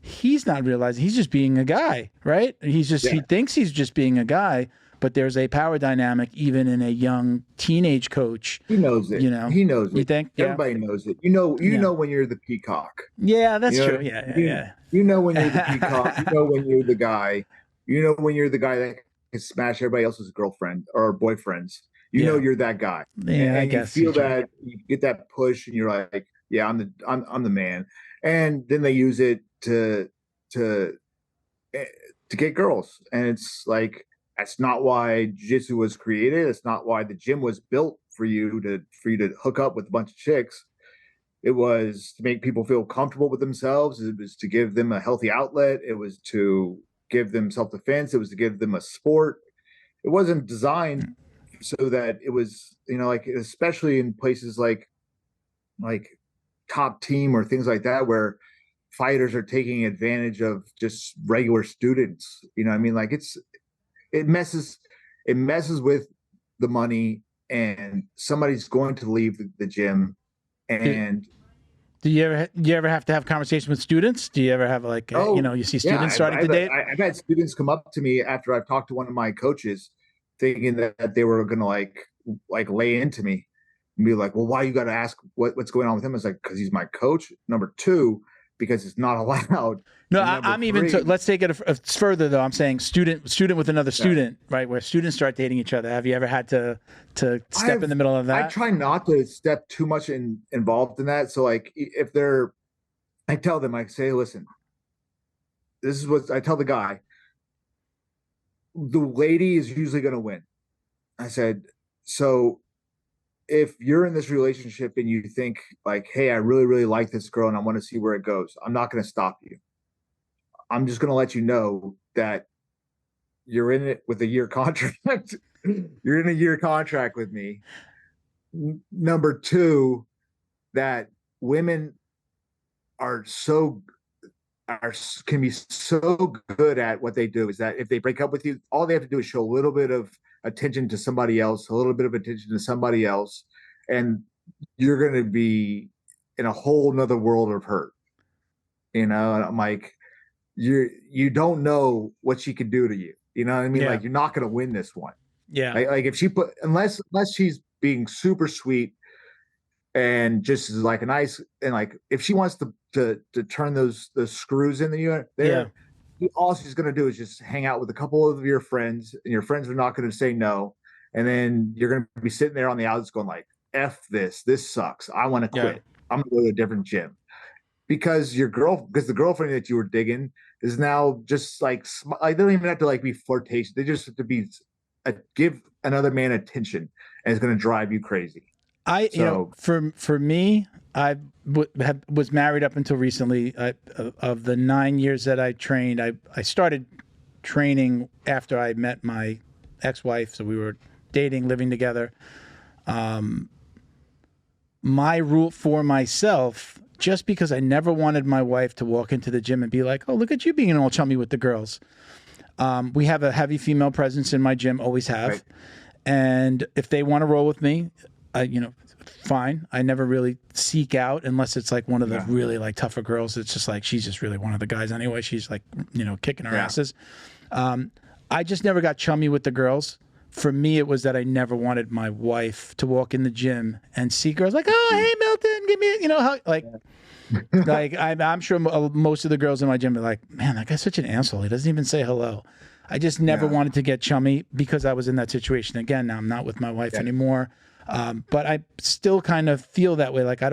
he's not realizing he's just being a guy, right? He thinks he's just being a guy. But there's a power dynamic even in a young teenage coach. He knows it. He knows it. You think? Everybody knows it. You know when you're the peacock. Yeah, that's true. Yeah. You know when you're the peacock. You know when you're the guy. You know when you're the guy that can smash everybody else's girlfriend or boyfriends. You know you're that guy. Yeah, I guess. You feel that, you get that push, and you're like, yeah, I'm the man. And then they use it to get girls, and it's like, that's not why jiu-jitsu was created. It's not why the gym was built for you to hook up with a bunch of chicks. It was to make people feel comfortable with themselves. It was to give them a healthy outlet. It was to give them self-defense. It was to give them a sport. It wasn't designed so that it was, especially in places like Top Team or things like that, where fighters are taking advantage of just regular students. It messes with the money, and somebody's going to leave the gym. And do you ever have to have conversations with students? Do you ever have you see students starting to date? I've had students come up to me after I've talked to one of my coaches, thinking that they were going to lay into me and be like, well, why you got to ask what's going on with him? It's like, because he's my coach. Number two, because it's not allowed. No, And number I'm even. three- Let's take it further though. I'm saying student with another student, right? Where students start dating each other. Have you ever had to step in the middle of that? I try not to step too much involved in that. So like if I tell them, I say, listen, this is what I tell the guy. The lady is usually going to win. I said, so if you're in this relationship and you think like, hey, I really, really like this girl and I want to see where it goes, I'm not going to stop you. I'm just going to let you know that you're in it with a year contract. You're in a year contract with me. Number two, that women can be so good at what they do is that if they break up with you, all they have to do is show a little bit of attention to somebody else, a little bit of attention to somebody else, and you're going to be in a whole nother world of hurt. And I'm like, you don't know what she could do to you. You know what I mean? Yeah. Like, you're not going to win this one. Yeah. Like if she unless she's being super sweet and just is like a nice, and like if she wants to turn those screws in the unit there, all she's going to do is just hang out with a couple of your friends, and your friends are not going to say no, and then you're going to be sitting there on the outs going like, F this sucks, I want to quit. I'm going to go to a different gym. Because the girlfriend that you were digging is now just like, they don't even have to like be flirtatious. They just have to be give another man attention, and it's going to drive you crazy. For me, I was married up until recently. Of the 9 years that I trained, I started training after I met my ex-wife. So we were dating, living together. My rule for myself, just because I never wanted my wife to walk into the gym and be like, oh, look at you being all chummy with the girls. We have a heavy female presence in my gym, always have. Right. And if they want to roll with me, fine. I never really seek out unless it's like one of the really like tougher girls. It's just like, she's just really one of the guys anyway. She's like, kicking her asses. I just never got chummy with the girls. For me, it was that I never wanted my wife to walk in the gym and see girls like, oh, hey, Milton, give me, like I'm sure most of the girls in my gym are like, man, that guy's such an asshole. He doesn't even say hello. I just never wanted to get chummy because I was in that situation. Again, now I'm not with my wife anymore. But I still kind of feel that way. Like I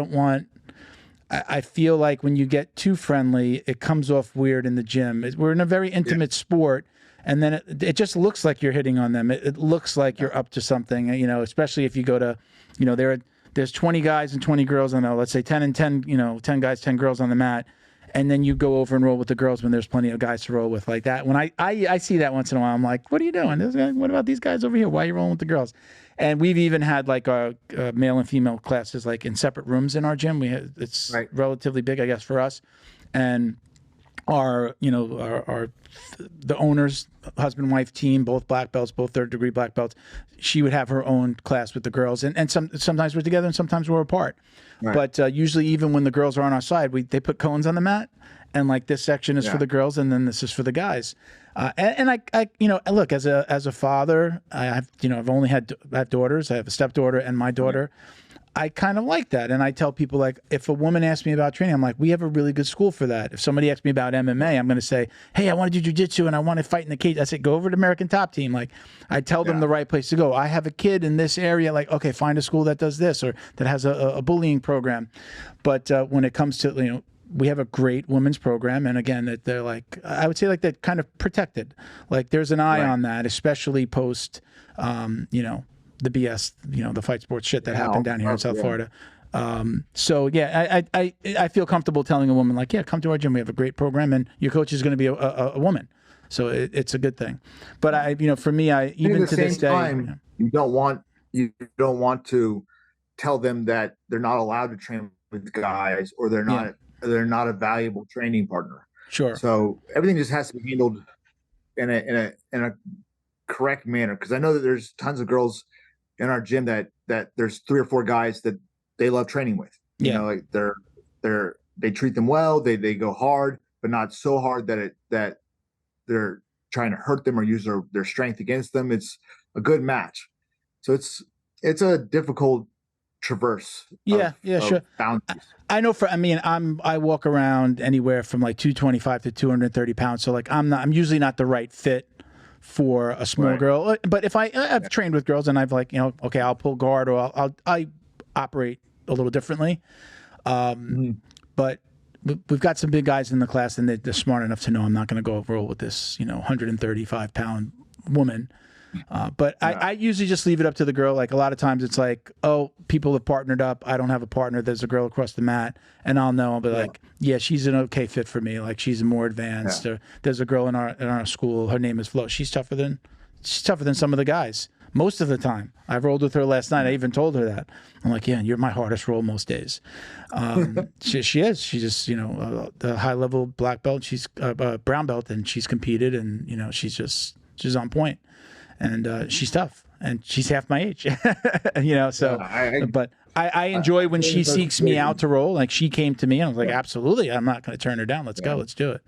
feel like when you get too friendly, it comes off weird in the gym. We're in a very intimate sport. And then it just looks like you're hitting on them. It looks like you're up to something, especially if you go to, there's 20 guys and 20 girls on let's say 10 and 10, 10 guys, 10 girls on the mat. And then you go over and roll with the girls when there's plenty of guys to roll with like that. When I see that once in a while, I'm like, what are you doing? What about these guys over here? Why are you rolling with the girls? And we've even had like our male and female classes like in separate rooms in our gym. It's relatively big, I guess, for us. And our the owner's husband and wife team, both black belts, both third-degree black belts, she would have her own class with the girls. And sometimes we're together and sometimes we're apart. Right. But usually even when the girls are on our side, they put cones on the mat. And like this section is for the girls and then this is for the guys. And I look, as a father, I have daughters. I have a stepdaughter and my daughter. I kind of like that. And I tell people, like, if a woman asks me about training, I'm like, we have a really good school for that. If somebody asks me about MMA, I'm going to say, hey, I want to do jiu-jitsu and I want to fight in the cage. I say, go over to American Top Team. Like, I tell them the right place to go. I have a kid in this area. Like, okay, find a school that does this or that has a bullying program. But when it comes to, we have a great women's program. And again, that they're like, I would say like they're kind of protected. Like there's an eye on that, especially post, the BS, the fight sports shit that happened down here in South Florida. So yeah, I feel comfortable telling a woman like, yeah, come to our gym. We have a great program and your coach is going to be a woman. So it's a good thing. But for me, even to this day, you don't want to tell them that they're not allowed to train with guys or they're not a valuable training partner. Sure. So everything just has to be handled in a correct manner. Because I know that there's tons of girls in our gym that there's 3 or 4 guys that they love training with. Like they treat them well. They go hard, but not so hard that they're trying to hurt them or use their strength against them. It's a good match. So it's a difficult traverse. Yeah, sure. Boundaries. I know I walk around anywhere from like 225 to 230 pounds. So like I'm usually not the right fit for a small Right. girl. But if I've trained with girls and I've like, okay, I'll pull guard or I operate a little differently. But we've got some big guys in the class and they're smart enough to know I'm not going to go roll with this, 135-pound woman. But I usually just leave it up to the girl. Like a lot of times it's like, oh, people have partnered up. I don't have a partner. There's a girl across the mat. And I'll know. I'll be like, yeah, she's an okay fit for me. Like she's more advanced. Or there's a girl in our school. Her name is Flo. She's tougher than some of the guys. Most of the time. I rolled with her last night. I even told her that. I'm like, yeah, you're my hardest roll most days. She is. She's just, the high level black belt. She's a brown belt and she's competed and, she's on point. And she's tough, and she's half my age, So, but I enjoy when she seeks me out to roll. Like she came to me, and I was like, absolutely, I'm not going to turn her down. Let's go, let's do it.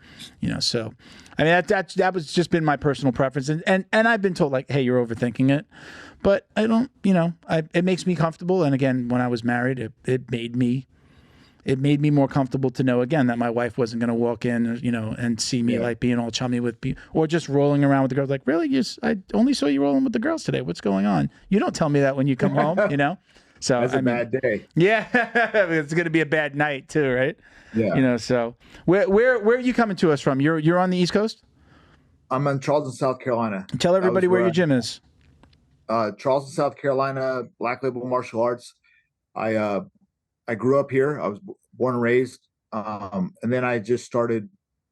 So, I mean that was just been my personal preference, and I've been told like, hey, you're overthinking it, but I don't, it makes me comfortable. And again, when I was married, it made me more comfortable to know again that my wife wasn't going to walk in, and see me like being all chummy with people or just rolling around with the girls. Like, really? I only saw you rolling with the girls today. What's going on? You don't tell me that when you come home, So that's a bad day. Yeah, it's going to be a bad night too, right? Yeah. So where are you coming to us from? You're on the East Coast. I'm in Charleston, South Carolina. Tell everybody where your gym is. Charleston, South Carolina, Black Label Martial Arts. I grew up here. I was born and raised. And then I just started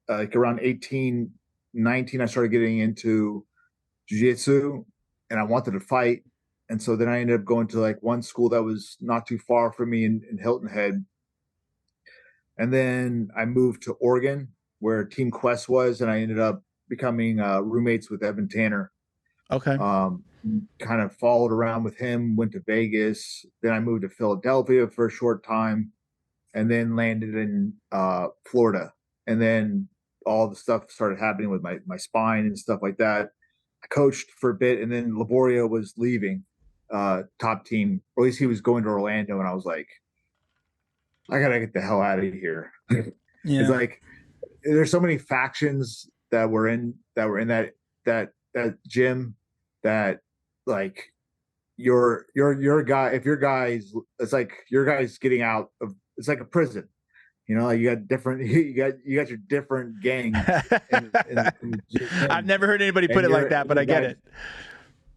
like around 18, 19, I started getting into jiu-jitsu and I wanted to fight. And so then I ended up going to like one school that was not too far from me in Hilton Head. And then I moved to Oregon where Team Quest was. And I ended up becoming roommates with Evan Tanner. Okay. Kind of followed around with him, went to Vegas. Then I moved to Philadelphia for a short time and then landed in Florida. And then all the stuff started happening with my spine and stuff like that. I coached for a bit and then Liborio was leaving top team, or at least he was going to Orlando. And I was like, I got to get the hell out of here. It's like, there's so many factions that were in that gym that like your guy, if your guys, it's like your guy's getting out of, it's like a prison, you got different, you got your different gangs. I've never heard anybody put it like that, but I get it.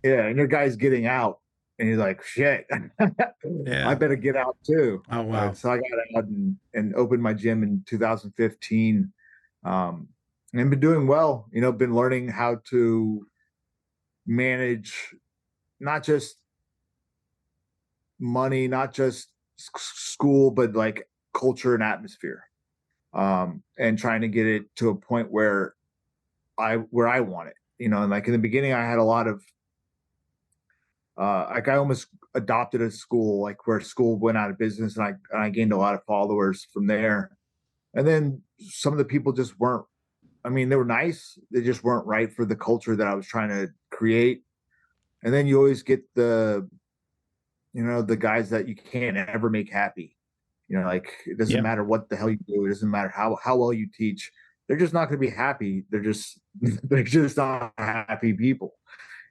Yeah. And your guy's getting out and he's like, shit, I better get out too. Oh, wow. So I got out and opened my gym in 2015. And been doing well, been learning how to manage not just money, not just school, but like culture and atmosphere, and trying to get it to a point where I want it, and like in the beginning I had a lot of like I almost adopted a school, like where school went out of business and I gained a lot of followers from there. And then some of the people just weren't, they were nice. They just weren't right for the culture that I was trying to create. And then you always get the guys that you can't ever make happy. Like it doesn't matter what the hell you do. It doesn't matter how well you teach. They're just not going to be happy. They're just not happy people.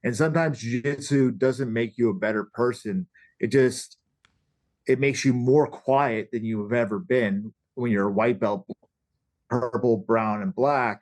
And sometimes jiu-jitsu doesn't make you a better person. It makes you more quiet than you have ever been when you're a white belt, purple, brown, and black.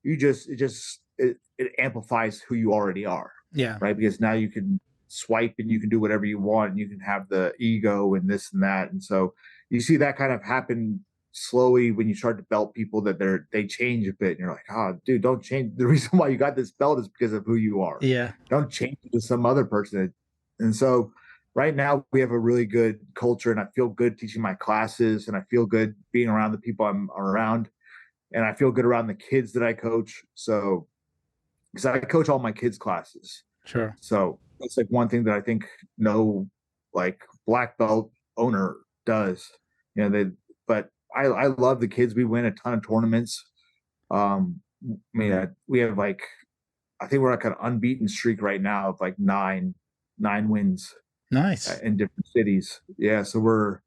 It amplifies who you already are. Yeah. Right. Because now you can swipe and you can do whatever you want and you can have the ego and this and that. And so you see that kind of happen slowly when you start to belt people, that they change a bit. And you're like, oh, dude, don't change. The reason why you got this belt is because of who you are. Yeah. Don't change it to some other person. And so right now we have a really good culture and I feel good teaching my classes and I feel good being around the people I'm around and I feel good around the kids that I coach. So, because I coach all my kids' classes. Sure. So that's like one thing that I think no like black belt owner does. But I love the kids. We win a ton of tournaments. We have like, I think we're like an unbeaten streak right now of like nine wins. Nice. in different cities. Yeah, so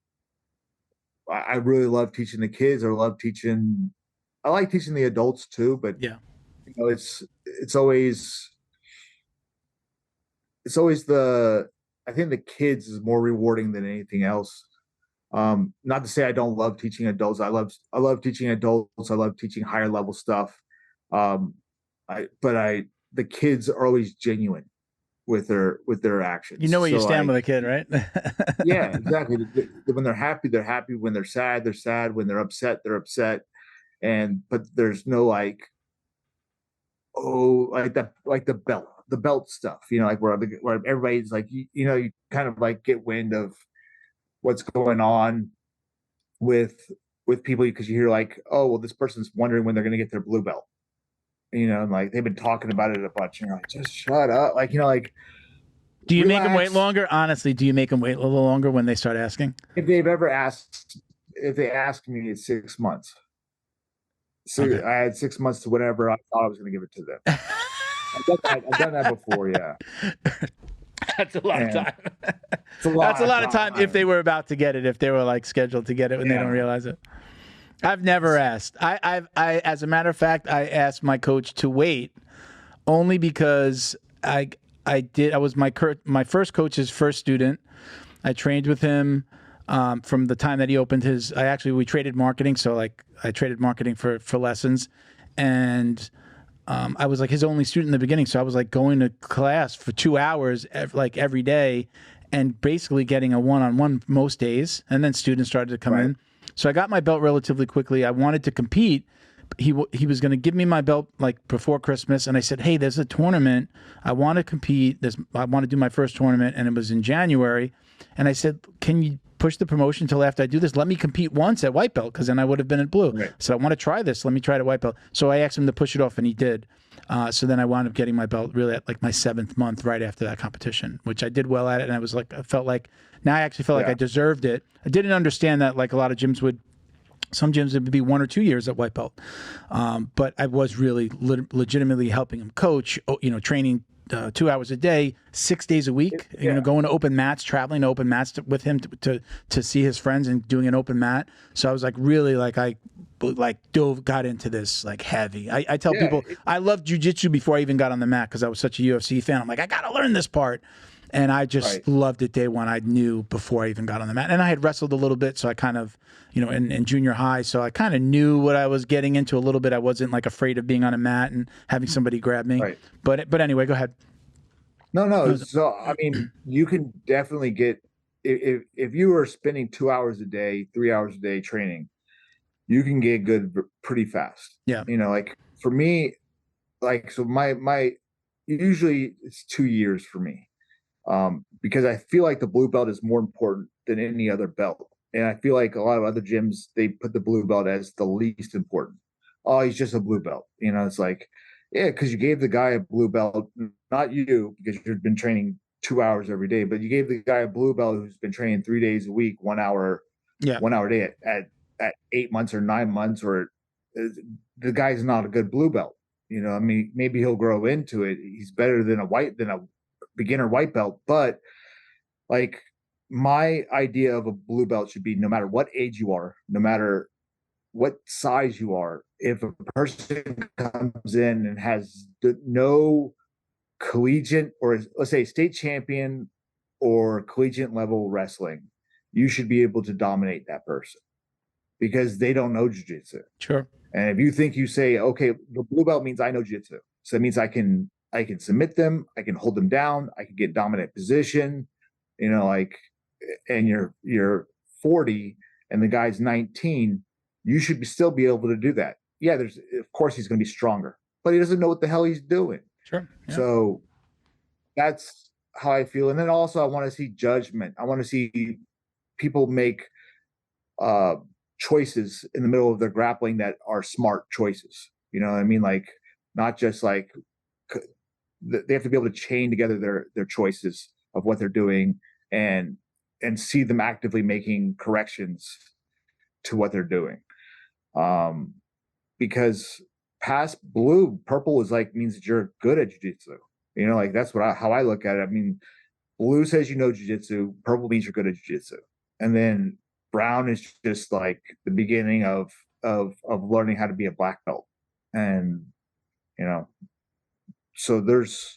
I really love teaching the kids. I like teaching the adults too, but Yeah. it's always I think the kids is more rewarding than anything else. Not to say I don't love teaching adults. I love teaching adults. I love teaching higher level stuff. Um, the kids are always genuine with their You actions. know where you So stand with a kid, right? yeah, exactly. When they're happy, they're happy. When they're sad, they're sad. When they're upset, they're upset. But there's no like, oh, like the belt stuff, like where everybody's like, you kind of like get wind of what's going on with people because you hear like, oh, well, this person's wondering when they're going to get their blue belt, and like they've been talking about it a bunch, and you're like, just shut up, like, like, Do you make them wait relax. longer? Honestly, do you make them wait a little longer when they start asking? If they ask me, it's 6 months. So Okay. I had 6 months to whatever I thought I was going to give it to them. I've done that before, yeah. That's a lot of And time. it's a That's a lot of time. time if they were about to get it, if they were like scheduled to get it and they don't Yeah. realize it. I've never asked. I as a matter of fact, I asked my coach to wait only because I was my first coach's first student. I trained with him from the time that he opened his. We traded marketing, so like I traded marketing for lessons, and I was like his only student in the beginning. So I was like going to class for 2 hours like every day, and basically getting a one-on-one most days. And then students started to come in. So I got my belt relatively quickly. I wanted to compete. He was going to give me my belt like before Christmas, and I said, "Hey, there's a tournament. I want to compete. I want to do my first tournament," and it was in January. And I said, "Can you push the promotion until after I do this? Let me compete once at white belt, because then I would have been at blue." Right. So I want to try this. Let me try it at white belt. So I asked him to push it off, and he did. So then I wound up getting my belt really at like my 7th month right after that competition, which I did well at it. And I felt like I deserved it. I didn't understand that like a lot of gyms would. Some gyms it would be 1 or 2 years at white belt, but I was really legitimately helping him coach. Training 2 hours a day, 6 days a week. Yeah. Going to open mats, traveling to open mats with him to see his friends and doing an open mat. So I was like really got into this like heavy. I tell people I loved jiu-jitsu before I even got on the mat because I was such a UFC fan. I'm like, I gotta learn this part. And I just loved it day one. I knew before I even got on the mat. And I had wrestled a little bit, so I kind of, in junior high, so I kind of knew what I was getting into a little bit. I wasn't like afraid of being on a mat and having somebody grab me. Right. But anyway, go ahead. No. So I mean, you can definitely get if you are spending 2 hours a day, 3 hours a day training, you can get good pretty fast. Yeah. Like for me, like so my usually it's 2 years for me. Because I feel like the blue belt is more important than any other belt. And I feel like a lot of other gyms, they put the blue belt as the least important. Oh, he's just a blue belt. It's like, yeah, because you gave the guy a blue belt, not you, because you've been training 2 hours every day, but you gave the guy a blue belt who's been training 3 days a week, 1 hour, 1 hour a day at 8 months or 9 months, or the guy's not a good blue belt. I mean, maybe he'll grow into it. He's better than a beginner white belt, but like my idea of a blue belt should be no matter what age you are, no matter what size you are, if a person comes in and has no collegiate or let's say state champion or collegiate level wrestling, you should be able to dominate that person because they don't know jiu-jitsu. Sure. And if you think you say, okay, the blue belt means I know jiu-jitsu, so that means I can submit them, I can hold them down, I can get dominant position, and you're 40 and the guy's 19, you should still be able to do that. Yeah, of course he's going to be stronger, but he doesn't know what the hell he's doing. Sure. Yeah. So that's how I feel. And then also I want to see judgment. I want to see people make choices in the middle of their grappling that are smart choices. You know what I mean? Like not just like they have to be able to chain together their choices of what they're doing and see them actively making corrections to what they're doing. Because past blue, purple is like means that you're good at jiu-jitsu. Like that's how I look at it. I mean, blue says you know jiu-jitsu, purple means you're good at jiu-jitsu, and then brown is just like the beginning of learning how to be a black belt. And you know, so there's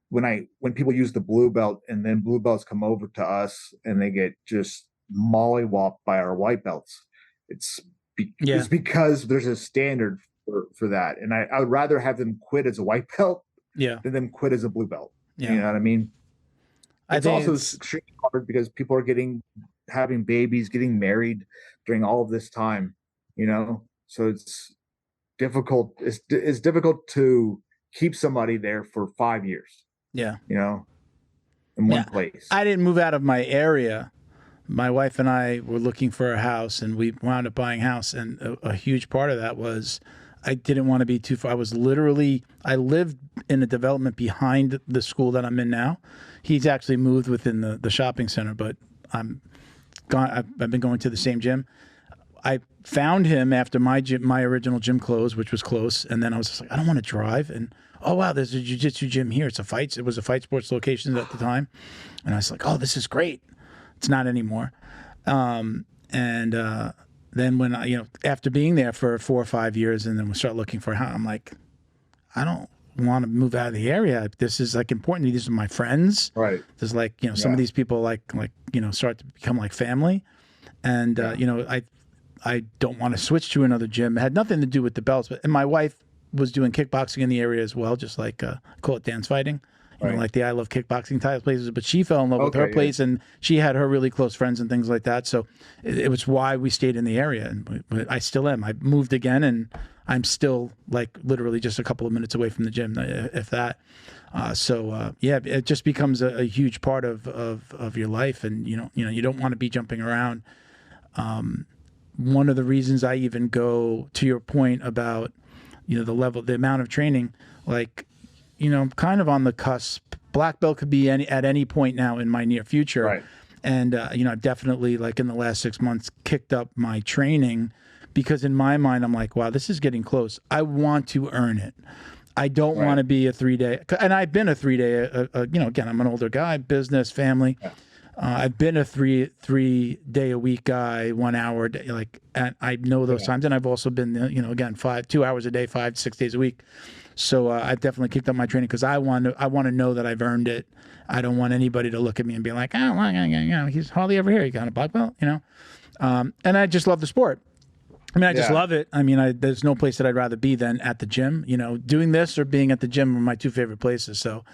when people use the blue belt and then blue belts come over to us and they get just mollywopped by our white belts, it's because there's a standard for that, and I would rather have them quit as a white belt than them quit as a blue belt. You know what I mean? It's also extremely hard because people are having babies, getting married during all of this time, you know? So it's difficult. It's difficult to keep somebody there for 5 years. Yeah. You know, in one place. I didn't move out of my area. My wife and I were looking for a house, and we wound up buying a house. And a huge part of that was I didn't want to be too far. I lived in a development behind the school that I'm in now. He's actually moved within the shopping center, but I've been going to the same gym. I found him after my original gym closed, which was close. And then I was just like, I don't want to drive. And oh, wow, there's a jiu-jitsu gym here. It was a fight sports location at the time. And I was like, oh, this is great. It's not anymore. Then when after being there for 4 or 5 years, and then we start looking for a house, I'm like, I don't want to move out of the area. This is like important. These are my friends. Right. There's like, some of these people start to become like family. And, I don't want to switch to another gym. It had nothing to do with the belts, and my wife was doing kickboxing in the area as well, just like call it dance fighting. Like the I Love Kickboxing type places, but she fell in love with her place, and she had her really close friends and things like that. So it was why we stayed in the area, and I still am. I moved again, and I'm still like literally just a couple of minutes away from the gym, if that. It just becomes a huge part of your life, and you don't want to be jumping around. One of the reasons I even go to your point about the amount of training, like. Kind of on the cusp. Black belt could be at any point now in my near future. Right. And, I've definitely, like in the last 6 months, kicked up my training because in my mind, I'm like, wow, this is getting close. I want to earn it. I don't want to be a 3-day. And I've been a 3-day, again, I'm an older guy, business, family. Yeah. I've been a three day a week guy, 1 hour a day, and I know those times. And I've also been, again, 2 hours a day, 5-6 days a week. So I've definitely kicked up my training because I want to know that I've earned it. I don't want anybody to look at me and be like, oh, well, he's hardly ever here. He got a black belt, and I just love the sport. I mean, I just love it. I mean, there's no place that I'd rather be than at the gym. Doing this or being at the gym are my two favorite places. So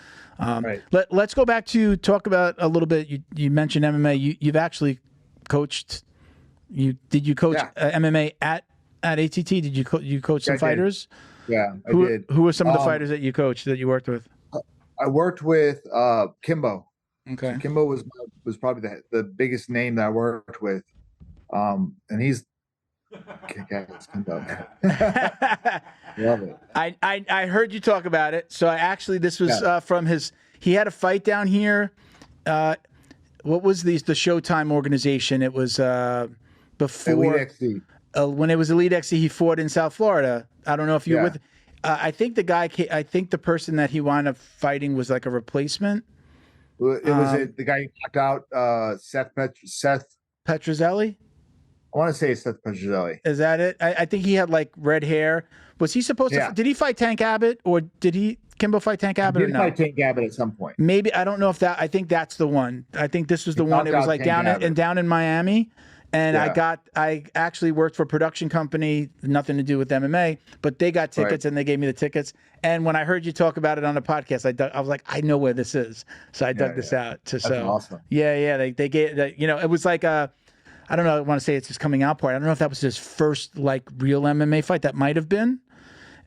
let's go back to talk about a little bit. You mentioned MMA. You've actually coached. Did you coach MMA at ATT? Did you coach some fighters? Yeah, I did. Who were some of the fighters that you coached, that you worked with? I worked with Kimbo. Okay. So Kimbo was probably the biggest name that I worked with. And he's kick-ass Kimbo. Love it. I heard you talk about it. So this was from he had a fight down here. What was the Showtime organization? It was before Elite XC. When it was Elite XC, he fought in South Florida. I don't know if you're with. I think the person that he wound up fighting was like a replacement. It was the guy who knocked out Seth Petrozelli. I want to say it's Seth Petrozelli. Is that it? I think he had like red hair. Was he supposed to? Did he fight Tank Abbott, or did Kimbo fight Tank Abbott? He did fight Tank Abbott at some point. Maybe, I don't know if that. I think that's the one. I think this was the one. It was like down in Miami. And I actually worked for a production company, nothing to do with MMA, but they got tickets and they gave me the tickets. And when I heard you talk about it on the podcast, I was like, I know where this is. So I dug this out. That's awesome. Yeah. They gave, it was like I don't know, I want to say it's his coming out party. I don't know if that was his first like real MMA fight. That might have been.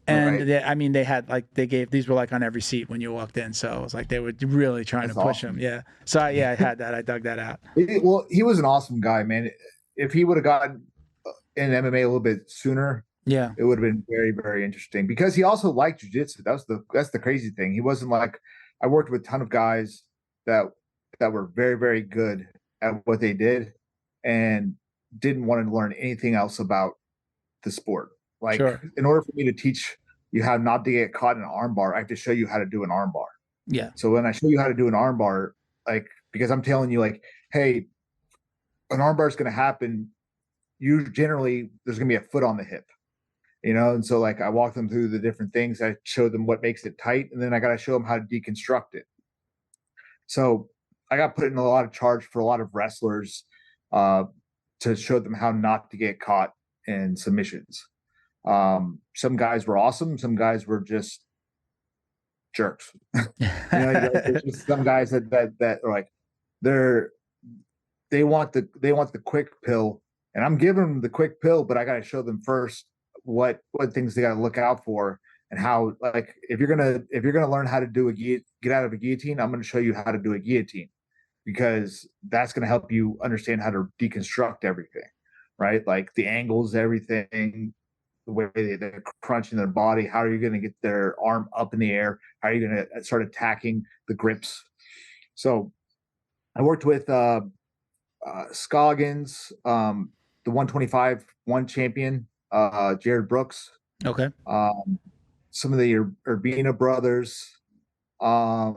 And they had these were like on every seat when you walked in. So I was like, they were really trying to push him. Yeah. So I had that. I dug that out. Well, he was an awesome guy, man. If he would have gotten in MMA a little bit sooner, it would have been very, very interesting because he also liked jiu-jitsu. That's the crazy thing. He wasn't like, I worked with a ton of guys that were very, very good at what they did and didn't want to learn anything else about the sport. Like in order for me to teach you how not to get caught in an arm bar, I have to show you how to do an arm bar. Yeah. So when I show you how to do an armbar, like, because I'm telling you, like, hey, an armbar is going to happen. You generally, there's going to be a foot on the hip, and so like I walk them through the different things. I show them what makes it tight, and then I got to show them how to deconstruct it. So I got put in a lot of charge for a lot of wrestlers to show them how not to get caught in submissions. Some guys were awesome. Some guys were just jerks. There's just some guys that are like, they want the quick pill, and I'm giving them the quick pill, but I got to show them first what things they got to look out for, and how, like, if you're gonna learn how to do get out of a guillotine, I'm going to show you how to do a guillotine, because that's going to help you understand how to deconstruct everything, right? Like the angles, everything, the way they're crunching their body. How are you going to get their arm up in the air? How are you going to start attacking the grips? So I worked with Scoggins, the 125 one champion, Jared Brooks. Okay. Some of the Urbina brothers. I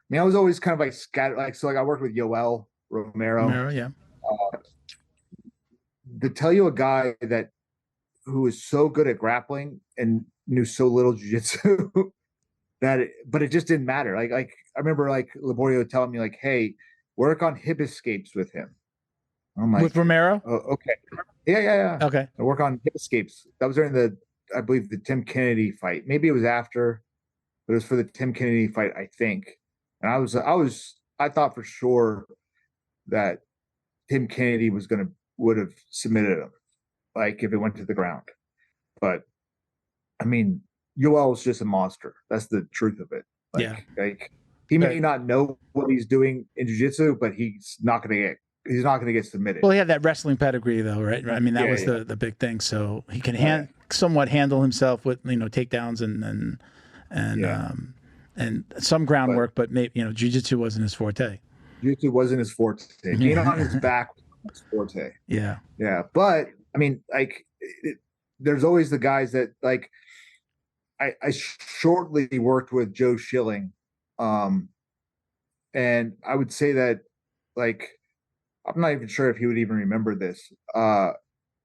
mean, I was always kind of like scattered. Like, so like I worked with Yoel Romero. Yeah. To tell you a guy who is so good at grappling and knew so little jiu-jitsu but it just didn't matter. Like I remember like Liborio telling me like, hey, work on hip escapes with him. I'm like, with Romero? Oh, okay. Yeah. Okay. I work on hip escapes. That was during I believe the Tim Kennedy fight. Maybe it was after, but it was for the Tim Kennedy fight, I think. And I thought for sure that Tim Kennedy would have submitted him, like if it went to the ground. But I mean, Yoel is just a monster. That's the truth of it. Like he may not know what he's doing in jiu-jitsu, but he's not gonna get submitted. Well, he had that wrestling pedigree though, right? I mean, that was the big thing. So he can somewhat handle himself with takedowns and some groundwork, but maybe jiu-jitsu wasn't his forte. Jiu-jitsu wasn't his forte. Being on his back was his forte. Yeah. But I mean, like, there's always the guys that like. I shortly worked with Joe Schilling, and I would say that, like, I'm not even sure if he would even remember this,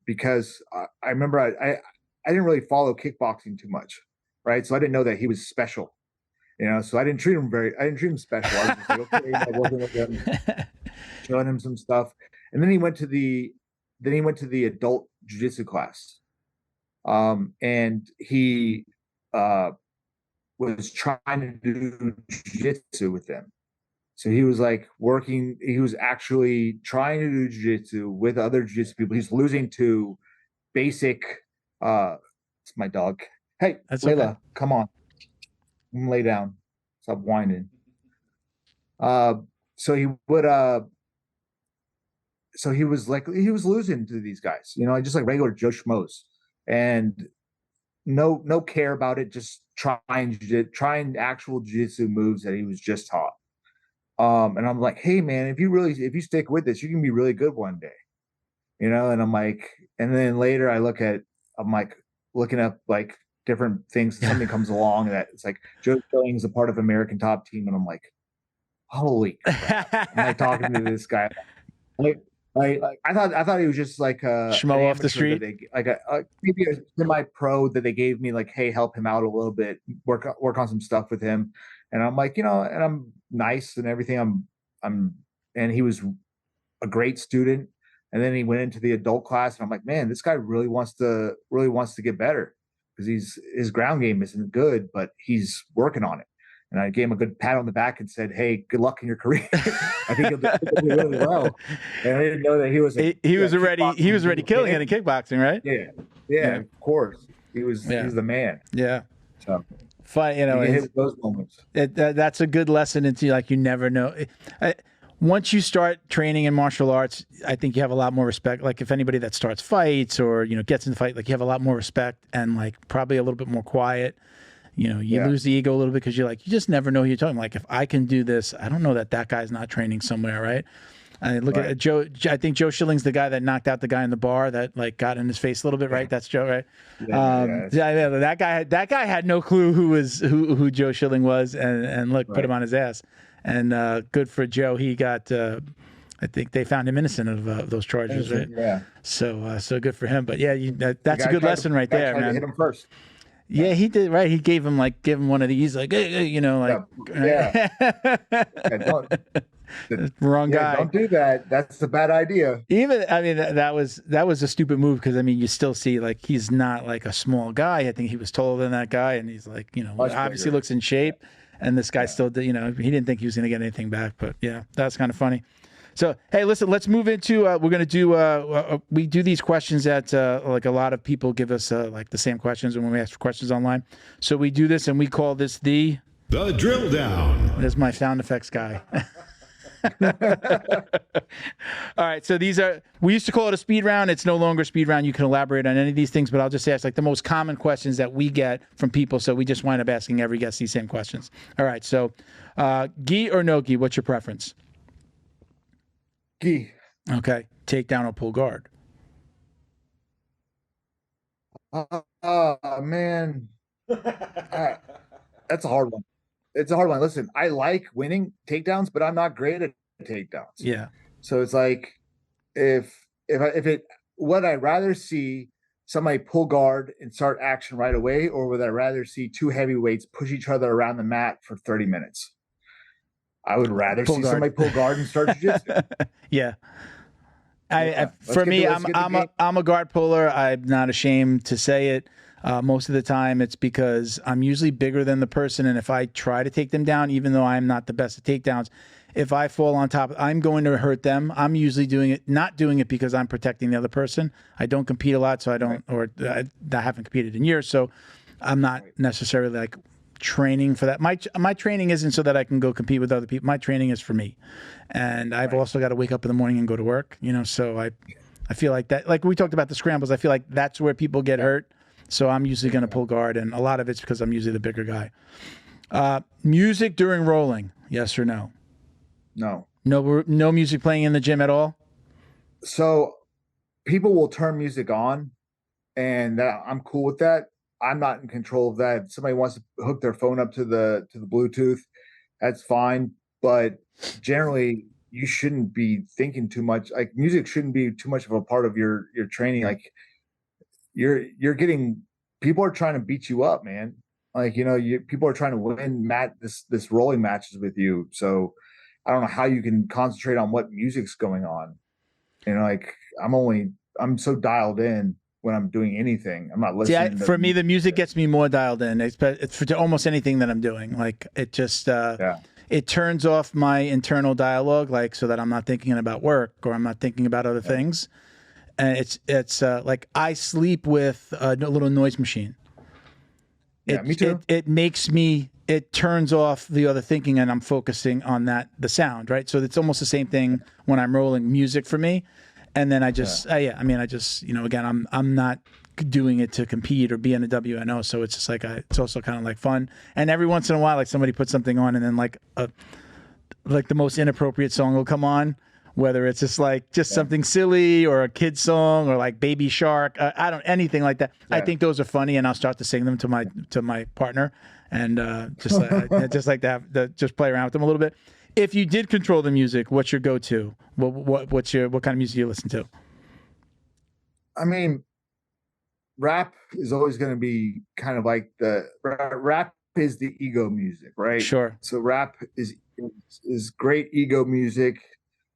because I remember I didn't really follow kickboxing too much, right? So I didn't know that he was special, So I didn't treat him special. I was just like, okay, working with him, showing him some stuff, and then he went to the adult jiu-jitsu class, and he was trying to do jiu-jitsu with them. So he was like he was actually trying to do jiu-jitsu with other jiu-jitsu people. He's losing to basic, it's my dog. Hey, that's Layla, okay. Come on. Lay down. Stop whining. So he was losing to these guys, just like regular Joe Schmoes. And no care about it, just trying actual jiu-jitsu moves that he was just taught. And I'm like, hey man, if you stick with this, you can be really good one day. And I'm like, and then later I'm like looking up like different things, something comes along that it's like Joe Schilling is a part of American Top Team, and I'm like, holy crap. I'm like talking to this guy. I thought he was just like a schmo off the street, maybe a semi-pro that they gave me, like, hey, help him out a little bit, work on some stuff with him, and I'm like, and I'm nice and everything. And he was a great student, and then he went into the adult class, and I'm like, man, this guy really wants to get better, because his ground game isn't good, but he's working on it. And I gave him a good pat on the back and said, hey, good luck in your career. I think he'll do really well. And I didn't know that he was already killing it in kickboxing, right? Yeah, of course. He was the man. Yeah. So fun, those moments. That's a good lesson into, like, you never know. Once you start training in martial arts, I think you have a lot more respect. Like, if anybody that starts fights or gets in the fight, like, you have a lot more respect and, like, probably a little bit more quiet. You lose the ego a little bit, because you just never know who you're talking. Like, if I can do this, I don't know that guy's not training somewhere, right? I look at Joe. I think Joe Schilling's the guy that knocked out the guy in the bar that like got in his face a little bit, right? That's Joe, right? Yeah, that guy had no clue who Joe Schilling was, and look, put him on his ass. And good for Joe. He got. I think they found him innocent of those charges, right? Yeah. So good for him. But yeah, that's a good lesson right there, man. Hit him first. Yeah, he did, right. He gave him one of these, like, hey, you know, like, wrong guy. Don't do that. That's a bad idea. Even, I mean, that was a stupid move because I mean, you still see like he's not like a small guy. I think he was taller than that guy, and he's like, you know, Much obviously bigger. looks in shape. And this guy still, you know, he didn't think he was going to get anything back. But yeah, that's kind of funny. So, hey, listen, let's move into, we're going to do, we do these questions that, like a lot of people give us, like the same questions when we ask for questions online. So we do this and we call this the drill down. There's my sound effects guy. All right. So we used to call it a speed round. It's no longer a speed round. You can elaborate on any of these things, but I'll just ask like the most common questions that we get from people. So we just wind up asking every guest these same questions. All right. So, gi or no gi, what's your preference? Gi. Okay. Takedown or pull guard? Man. That's a hard one. It's a hard one. Listen, I like winning takedowns, but I'm not great at takedowns. Yeah. So it's like would I rather see somebody pull guard and start action right away, or would I rather see two heavyweights push each other around the mat for 30 minutes? I would rather see somebody pull guard and start jiu-jitsu. Yeah. For me, I'm a guard puller. I'm not ashamed to say it. Most of the time, it's because I'm usually bigger than the person, and if I try to take them down, even though I'm not the best at takedowns, if I fall on top, I'm going to hurt them. I'm usually not doing it because I'm protecting the other person. I don't compete a lot, so I don't, or I haven't competed in years, so I'm not necessarily like training for that. My training isn't so that I can go compete with other people. My training is for me, and I've also got to wake up in the morning and go to work. You know, so I feel like that. Like we talked about the scrambles, I feel like that's where people get hurt. So I'm usually going to pull guard, and a lot of it's because I'm usually the bigger guy. Music during rolling, yes or no? No. No music playing in the gym at all? So people will turn music on, and I'm cool with that. I'm not in control of that. If somebody wants to hook their phone up to the Bluetooth, that's fine. But generally, you shouldn't be thinking too much. Like music shouldn't be too much of a part of your training. Like you're getting, people are trying to beat you up, man. Like, you know, people are trying to win this rolling matches with you. So I don't know how you can concentrate on what music's going on. You know, like I'm so dialed in when I'm doing anything. I'm not listening. For me, the music gets me more dialed in. It's for almost anything that I'm doing. Like it just, it turns off my internal dialogue, like so that I'm not thinking about work or I'm not thinking about other things. And it's like I sleep with a little noise machine. Me too. It turns off the other thinking and I'm focusing on the sound, right? So it's almost the same thing when I'm rolling music for me. And then I just, you know, again, I'm not doing it to compete or be in a WNO. So it's just like, it's also kind of like fun. And every once in a while, like somebody puts something on and then like the most inappropriate song will come on. Whether it's just something silly or a kid's song or like Baby Shark, anything like that. Yeah. I think those are funny, and I'll start to sing them to my partner, and just like to just play around with them a little bit. If you did control the music, what's your go-to? What kind of music do you listen to? I mean, rap is always going to be kind of like rap is the ego music, right? Sure. So rap is great ego music.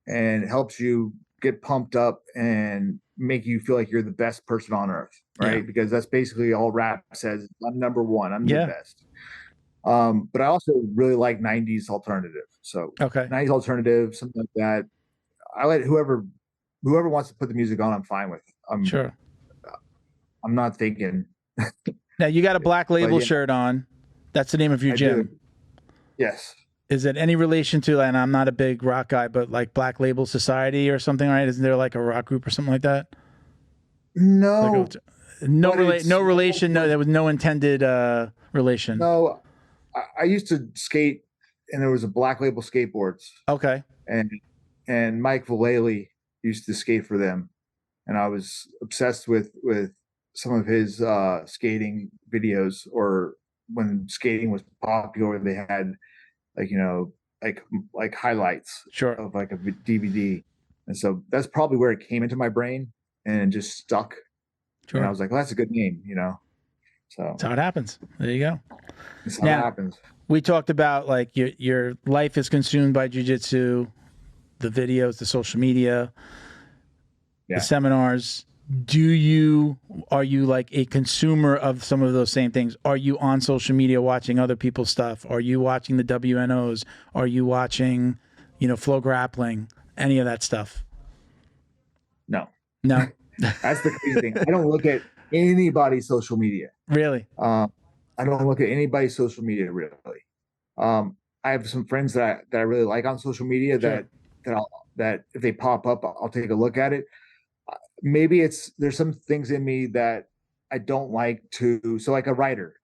And it helps you get pumped up and make you feel like you're the best person on earth, right? Yeah. Because that's basically all rap says. I'm number one. I'm the best. But I also really like 90s alternative. So 90s alternative, something like that. I let whoever wants to put the music on, I'm fine with. Sure. I'm not thinking. Now you got a Black Label shirt on. That's the name of your gym. Yes. Is it any relation to, and I'm not a big rock guy, but like Black Label Society or something, right? Isn't there like a rock group or something like that? No. No relation. No, there was no intended relation. No, I used to skate, and there was a Black Label skateboards. Okay. And and Mike Vallely used to skate for them, and I was obsessed with some of his skating videos, or when skating was popular, they had like, you know, like highlights Sure. of like a DVD, and so that's probably where it came into my brain and just stuck. Sure. And I was like, well, that's a good name, you know. So That's how it happens. There you go. that's how Now- it happens. We talked about like your life is consumed by jiu-jitsu, the videos, the social media, Yeah. the seminars. Are you like a consumer of some of those same things? Are you on social media watching other people's stuff? Are you watching the WNOs? Are you watching, Flow Grappling? Any of that stuff? No, No, that's the crazy thing. I don't look at anybody's social media. really. I don't look at anybody's social media really. I have some friends that I really like on social media Sure. that if they pop up, I'll take a look at it. Maybe there's some things in me that I don't like to. So like a writer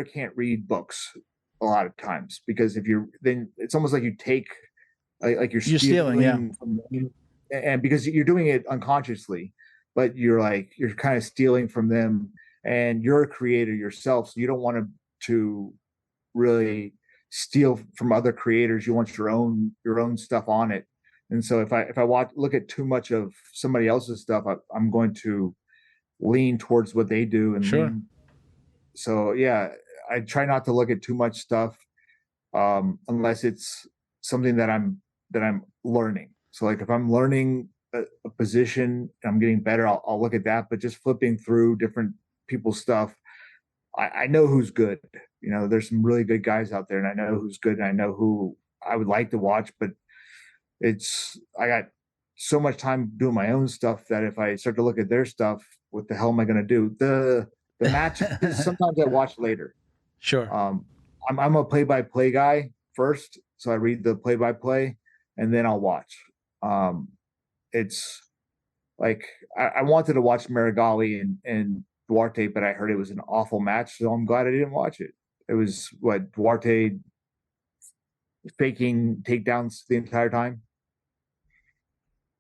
can't read books a lot of times, because then it's almost like you take like you're stealing, yeah. from them, and because you're doing it unconsciously, but you're kind of stealing from them, and you're a creator yourself, so you don't want to really steal from other creators. You want your own stuff on it. And so if I look at too much of somebody else's stuff, I'm going to lean towards what they do. And Sure. So yeah, I try not to look at too much stuff, unless it's something that I'm learning. So like if I'm learning a position, I'm getting better, I'll look at that. But just flipping through different people's stuff, I know who's good. There's some really good guys out there, and I know who's good, and I know who I would like to watch, but I got so much time doing my own stuff that if I start to look at their stuff, what the hell am I going to do? The matches, sometimes I watch later. Sure. I'm a play-by-play guy first, so I read the play-by-play and then I'll watch. It's like I wanted to watch Marigali and Duarte, but I heard it was an awful match, so I'm glad I didn't watch it. It was Duarte faking takedowns the entire time.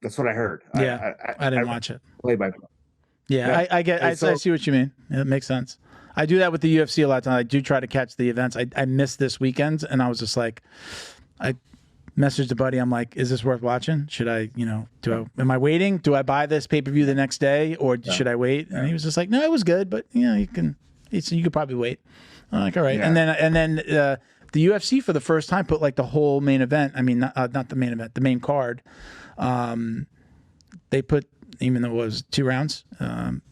That's what I heard. Yeah, I didn't watch it. Play by play. Yeah, Yeah. I see what you mean. It makes sense. I do that with the UFC a lot of times. I do try to catch the events. I missed this weekend, and I was just like, I messaged a buddy. I'm like, is this worth watching? Should I, am I waiting? Do I buy this pay-per-view the next day, or should I wait? And he was just like, no, it was good, but you could probably wait. I'm like, all right. Yeah. And then the UFC for the first time put like the whole main event. I mean, not the main event, the main card. They put, even though it was 2 rounds,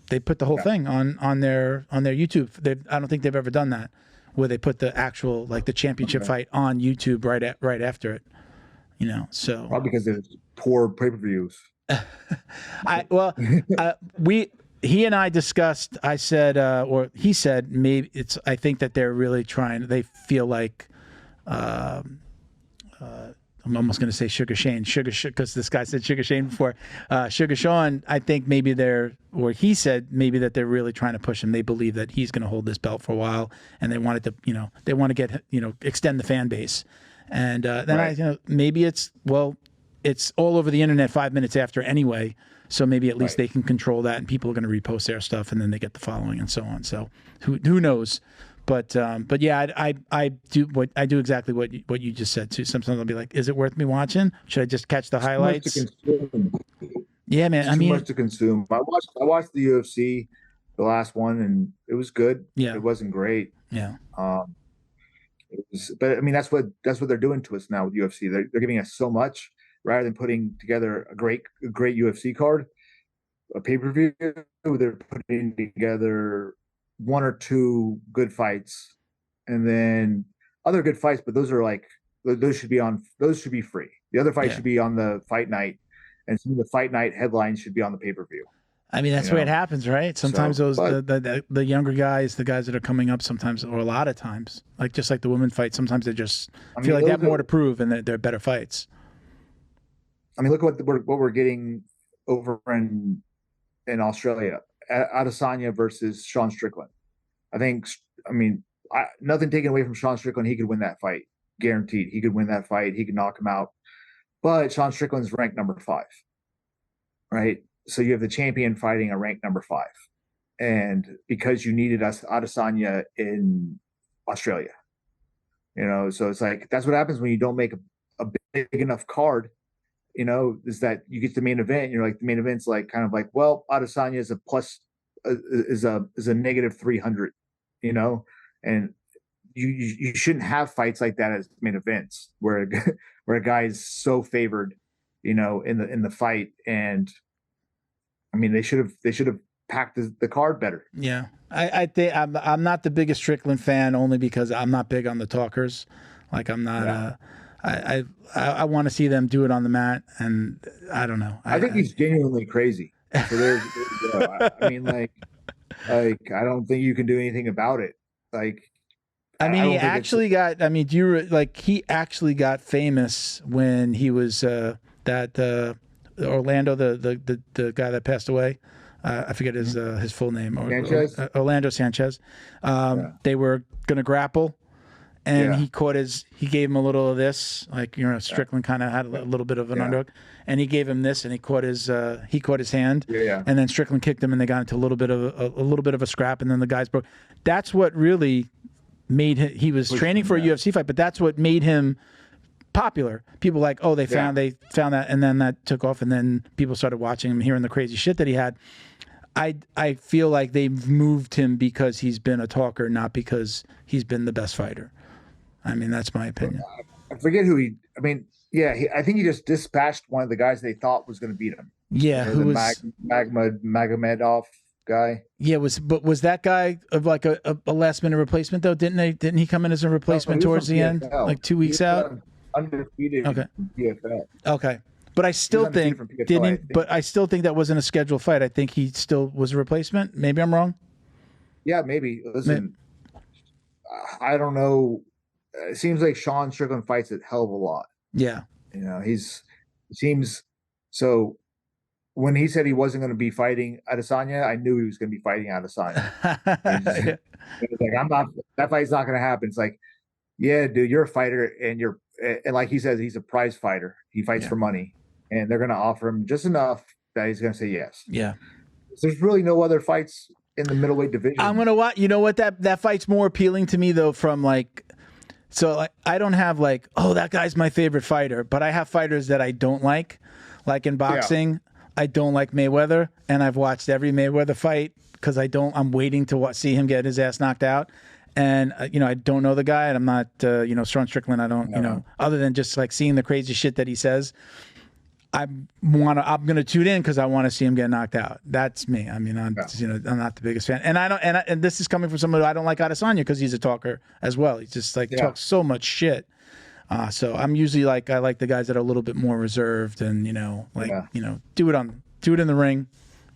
they put the whole thing on their YouTube. I don't think they've ever done that, where they put the actual like the championship fight on YouTube right after it. So probably because there's poor pay-per-views. He and I discussed. I said, or he said, maybe it's. I think that they're really trying. They feel like. I'm almost going to say Sugar Shane, because this guy said Sugar Shane before. Sugar Sean, I think maybe he said maybe that they're really trying to push him. They believe that he's going to hold this belt for a while, and they want it to, they want to get, extend the fan base. And then right. Maybe it's all over the internet 5 minutes after anyway. So maybe at least they can control that, and people are going to repost their stuff, and then they get the following and so on. So who knows? But yeah, I do exactly what you just said too. Sometimes I'll be like, is it worth me watching? Should I just catch the highlights? Yeah, man. Too much to consume. I watched the UFC, the last one, and it was good. Yeah, it wasn't great. Yeah. But I mean, that's what they're doing to us now with UFC. They're giving us so much rather than putting together a great UFC card, a pay-per-view. They're putting together 1 or 2 good fights, and then other good fights, but those should be free. The other fights should be on the fight night, and some of the fight night headlines should be on the pay-per-view. I mean, that's the way it happens, right? Sometimes the younger guys, the guys that are coming up, sometimes, or a lot of times, like just like the women fight, sometimes they just feel like they have more to prove, and they're better fights. I mean, look at what we're getting over in Australia. Adesanya versus Sean Strickland. Nothing taken away from Sean Strickland. He could win that fight, guaranteed. He could win that fight. He could knock him out. but Sean Strickland's ranked number 5, right? So you have the champion fighting a ranked number 5, and because you needed us Adesanya in Australia, so it's like that's what happens when you don't make a big enough card. Is that you get the main event, and you're like, the main event's like kind of like, well, Adesanya is a plus, is a negative 300, and you shouldn't have fights like that as main events where where a guy is so favored, in the fight. And I mean, they should have packed the card better. Yeah, I think I'm not the biggest Strickland fan, only because I'm not big on the talkers. Like I'm not. Yeah. I want to see them do it on the mat, and I don't know. I think he's genuinely crazy. So there you go. I mean, like I don't think you can do anything about it. Like, I mean, he actually got. I mean, he actually got famous when he was Orlando, the guy that passed away. I forget his full name. Sanchez? Orlando Sanchez. They were gonna grapple, and he gave him a little of this. Like, Strickland kind of had a little bit of an underhook, and he gave him this, and he caught his hand. Yeah. And then Strickland kicked him, and they got into a little bit of a scrap, and then the guys broke. That's what really made him. He was training for a UFC fight, but that's what made him popular. People like, oh, they found that, and then that took off, and then people started watching him, hearing the crazy shit that he had. I feel like they've moved him because he's been a talker, not because he's been the best fighter. I mean, that's my opinion. I forget who he. I mean, I think he just dispatched one of the guys they thought was going to beat him. Yeah, who was Magomedov guy? Yeah, was that guy of like a last minute replacement though? Didn't he come in as a replacement towards the end, like 2 weeks out? Undefeated. Okay. PFL. Okay. But I still think But I still think that wasn't a scheduled fight. I think he still was a replacement. Maybe I'm wrong. Yeah, maybe. Listen, I don't know. It seems like Sean Strickland fights a hell of a lot. Yeah. Seems so. When he said he wasn't going to be fighting Adesanya, I knew he was going to be fighting Adesanya. It's like, that fight's not going to happen. It's like, yeah, dude, you're a fighter, and like he says, he's a prize fighter. He fights for money, and they're going to offer him just enough that he's going to say yes. Yeah. There's really no other fights in the middleweight division. I'm going to watch. You know what? That fight's more appealing to me though, from like, so like, I don't have like, oh, that guy's my favorite fighter, but I have fighters that I don't like in boxing. Yeah. I don't like Mayweather, and I've watched every Mayweather fight because I'm waiting to see him get his ass knocked out. And, I don't know the guy, and I'm not, Sean Strickland. I don't, other than just like seeing the crazy shit that he says, I'm going to tune in because I want to see him get knocked out. That's me. I mean, I'm not the biggest fan. And and this is coming from someone who I don't like Adesanya because he's a talker as well. He just talks so much shit. So I'm usually like, I like the guys that are a little bit more reserved and, do it in the ring.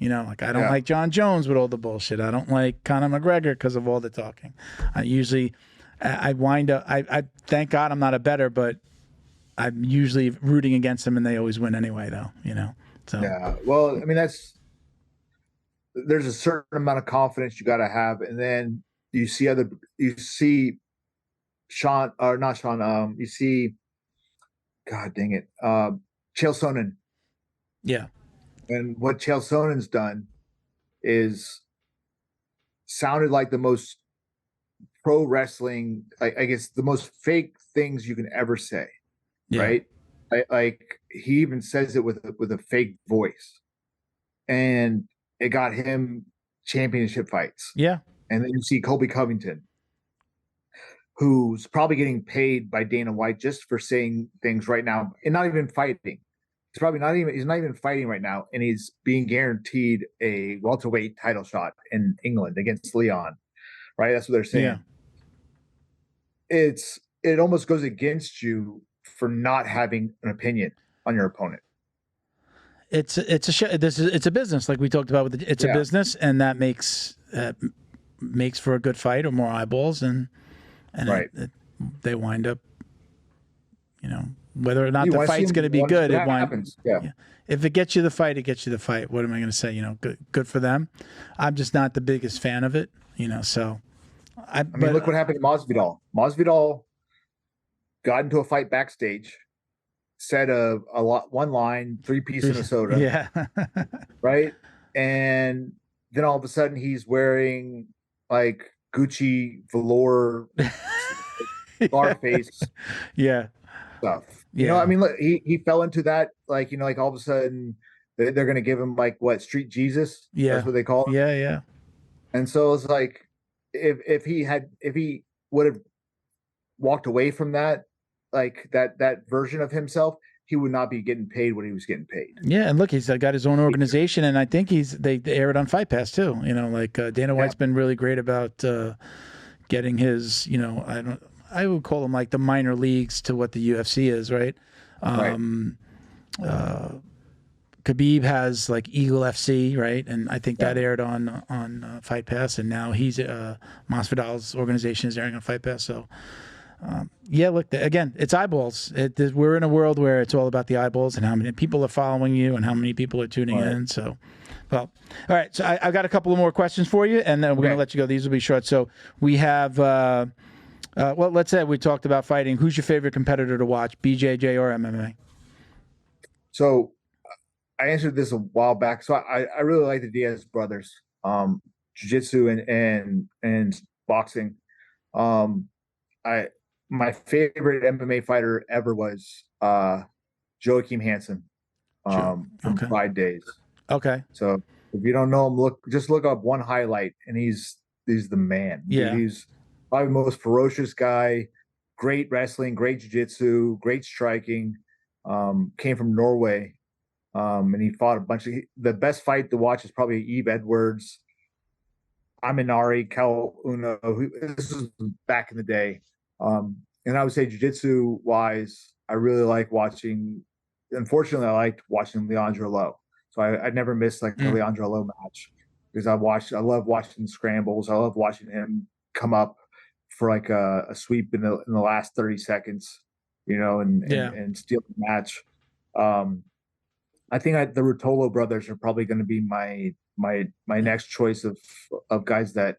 Like I don't like John Jones with all the bullshit. I don't like Conor McGregor because of all the talking. I wind up, I thank God I'm not a bettor, but I'm usually rooting against them and they always win anyway though, So. Yeah. Well, I mean, there's a certain amount of confidence you got to have. And then you see Sean, or not Sean, you see, God dang it, Chael Sonnen. Yeah. And what Chael Sonnen's done is sounded like the most pro wrestling, I guess the most fake things you can ever say, right? Like he even says it with a fake voice, and it got him championship fights. Yeah. And then you see Colby Covington, who's probably getting paid by Dana White just for saying things right now and not even fighting. He's not even fighting right now, and he's being guaranteed a welterweight title shot in England against Leon, right? That's what they're saying. Yeah. It almost goes against you for not having an opinion on your opponent. It's a business, like we talked about with it's a business, and that makes for a good fight or more eyeballs, and right. They wind up, whether or not the fight's going to be good, it happens. Yeah. If it gets you the fight, it gets you the fight. What am I going to say? Good for them. I'm just not the biggest fan of it, So, but look what happened to Masvidal. Masvidal got into a fight backstage, said one line, 3-piece and a soda, Yeah. right? And then all of a sudden he's wearing like Gucci velour Scarface Yeah. stuff. Yeah. I mean, look, he fell into that, like, like all of a sudden they're going to give him like what, Street Jesus? Yeah. That's what they call it. Yeah. Yeah. And so it's like, if he would have walked away from that, like that version of himself, he would not be getting paid what he was getting paid. Yeah, and look, he's got his own organization, and I think they air it on Fight Pass too. Like Dana White's been really great about getting his, I would call them like the minor leagues to what the UFC is, right? Khabib has like Eagle FC, right? And I think that aired on Fight Pass, and now he's Masvidal's organization is airing on Fight Pass. So, look, again, it's eyeballs. We're in a world where it's all about the eyeballs and how many people are following you and how many people are tuning in. So, well, all right. So I got a couple of more questions for you, and then we're going to let you go. These will be short. So we have, let's say we talked about fighting. Who's your favorite competitor to watch, BJJ or MMA? So I answered this a while back. So I really like the Diaz brothers, jiu-jitsu and boxing. My favorite MMA fighter ever was Joachim Hansen from Pride Days. Okay. So if you don't know him, just look up one highlight, and he's the man. Yeah. He's probably the most ferocious guy. Great wrestling, great jiu-jitsu, great striking. Came from Norway. And he fought a bunch of the best fight to watch is probably Eve Edwards, Aminari, Kel Uno. This was back in the day. And I would say jiu-jitsu wise, I really like watching. Unfortunately, I liked watching Leandro Lo. So I never missed like a Leandro Lo match because I love watching scrambles. I love watching him come up for like a sweep in the last 30 seconds, and steal the match. I think the Ruotolo brothers are probably going to be my next choice of guys that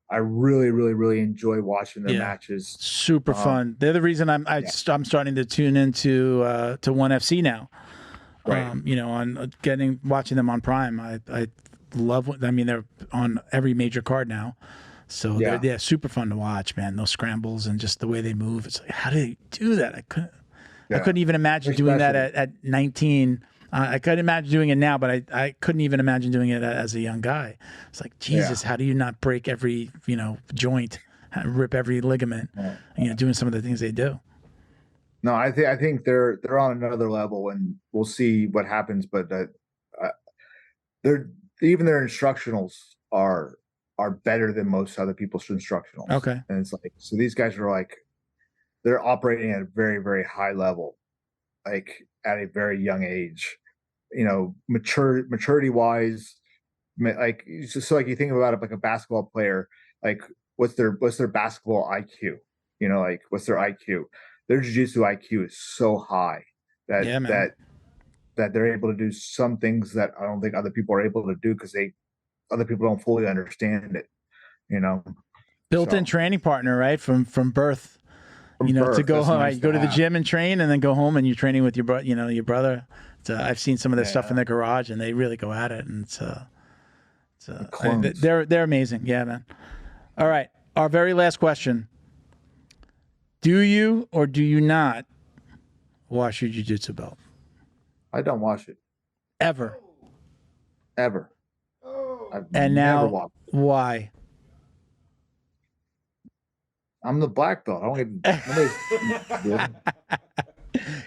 I really, really, really enjoy watching their matches. Super fun. They're the reason I'm starting to tune into to ONE FC now. Right. On watching them on Prime. I love. I mean, they're on every major card now. So they're super fun to watch, man. Those scrambles and just the way they move. It's like, how do they do that? I couldn't even imagine doing that at 19. I couldn't imagine doing it now, but I couldn't even imagine doing it as a young guy. It's like, Jesus, how do you not break every, joint, rip every ligament, doing some of the things they do? No, I think they're on another level, and we'll see what happens. But even their instructionals are better than most other people's instructionals. Okay. And it's like, so these guys are like, they're operating at a very, very high level, like at a very young age, maturity wise, like, so like you think about it, like a basketball player, like what's their basketball IQ, like what's their IQ? Their jiu-jitsu IQ is so high that they're able to do some things that I don't think other people are able to do because other people don't fully understand it, Built-in training partner, right? From birth. To go home, you go to the gym and train, and then go home and you're training with your brother. I've seen some of their stuff in their garage, and they really go at it, and they're amazing. Yeah, man. All right, our very last question: do you or do you not wash your jiu-jitsu belt? I don't wash it ever. And now, why? I'm the black belt. I don't even.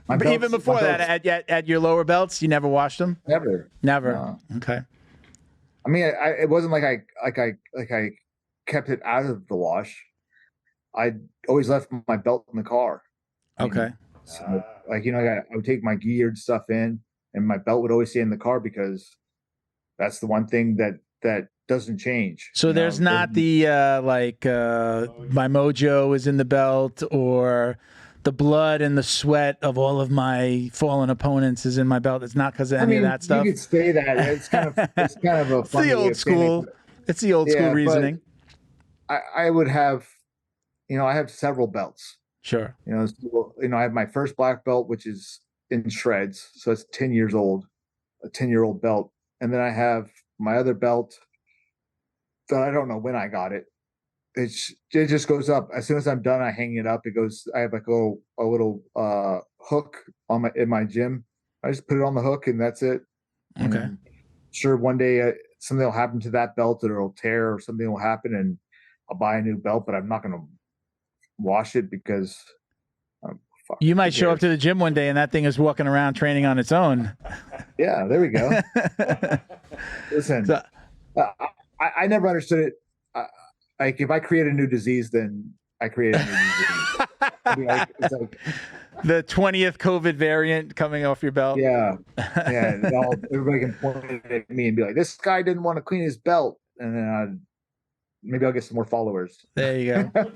But even before that, at your lower belts, you never washed them. Never. No. Okay. I mean, it wasn't like I kept it out of the wash. I always left my belt in the car. Okay. So, like, I would take my geared stuff in, and my belt would always stay in the car because that's the one thing that doesn't change. So there's not the my mojo is in the belt, or the blood and the sweat of all of my fallen opponents is in my belt. It's not because of any of that stuff. You could say that. It's kind of a it's the old school. It's the old school reasoning. I would have, I have several belts. Sure. I have my first black belt, which is in shreds, so it's 10 years old, a 10-year-old belt. And then I have my other belt that I don't know when I got it. It just goes up as soon as I'm done. I hang it up. It goes. I have like a little hook on in my gym. I just put it on the hook and that's it. Okay. And sure, one day something will happen to that belt, or it'll tear, or something will happen, and I'll buy a new belt. But I'm not going to wash it because you might show up to the gym one day and that thing is walking around training on its own. Yeah, there we go. Listen, So, I never understood it. Like if I create a new disease, then I create a new disease. I mean, it's like the 20th COVID variant coming off your belt. yeah. Everybody can point at me and be like, "This guy didn't want to clean his belt," and then maybe I'll get some more followers. There you go.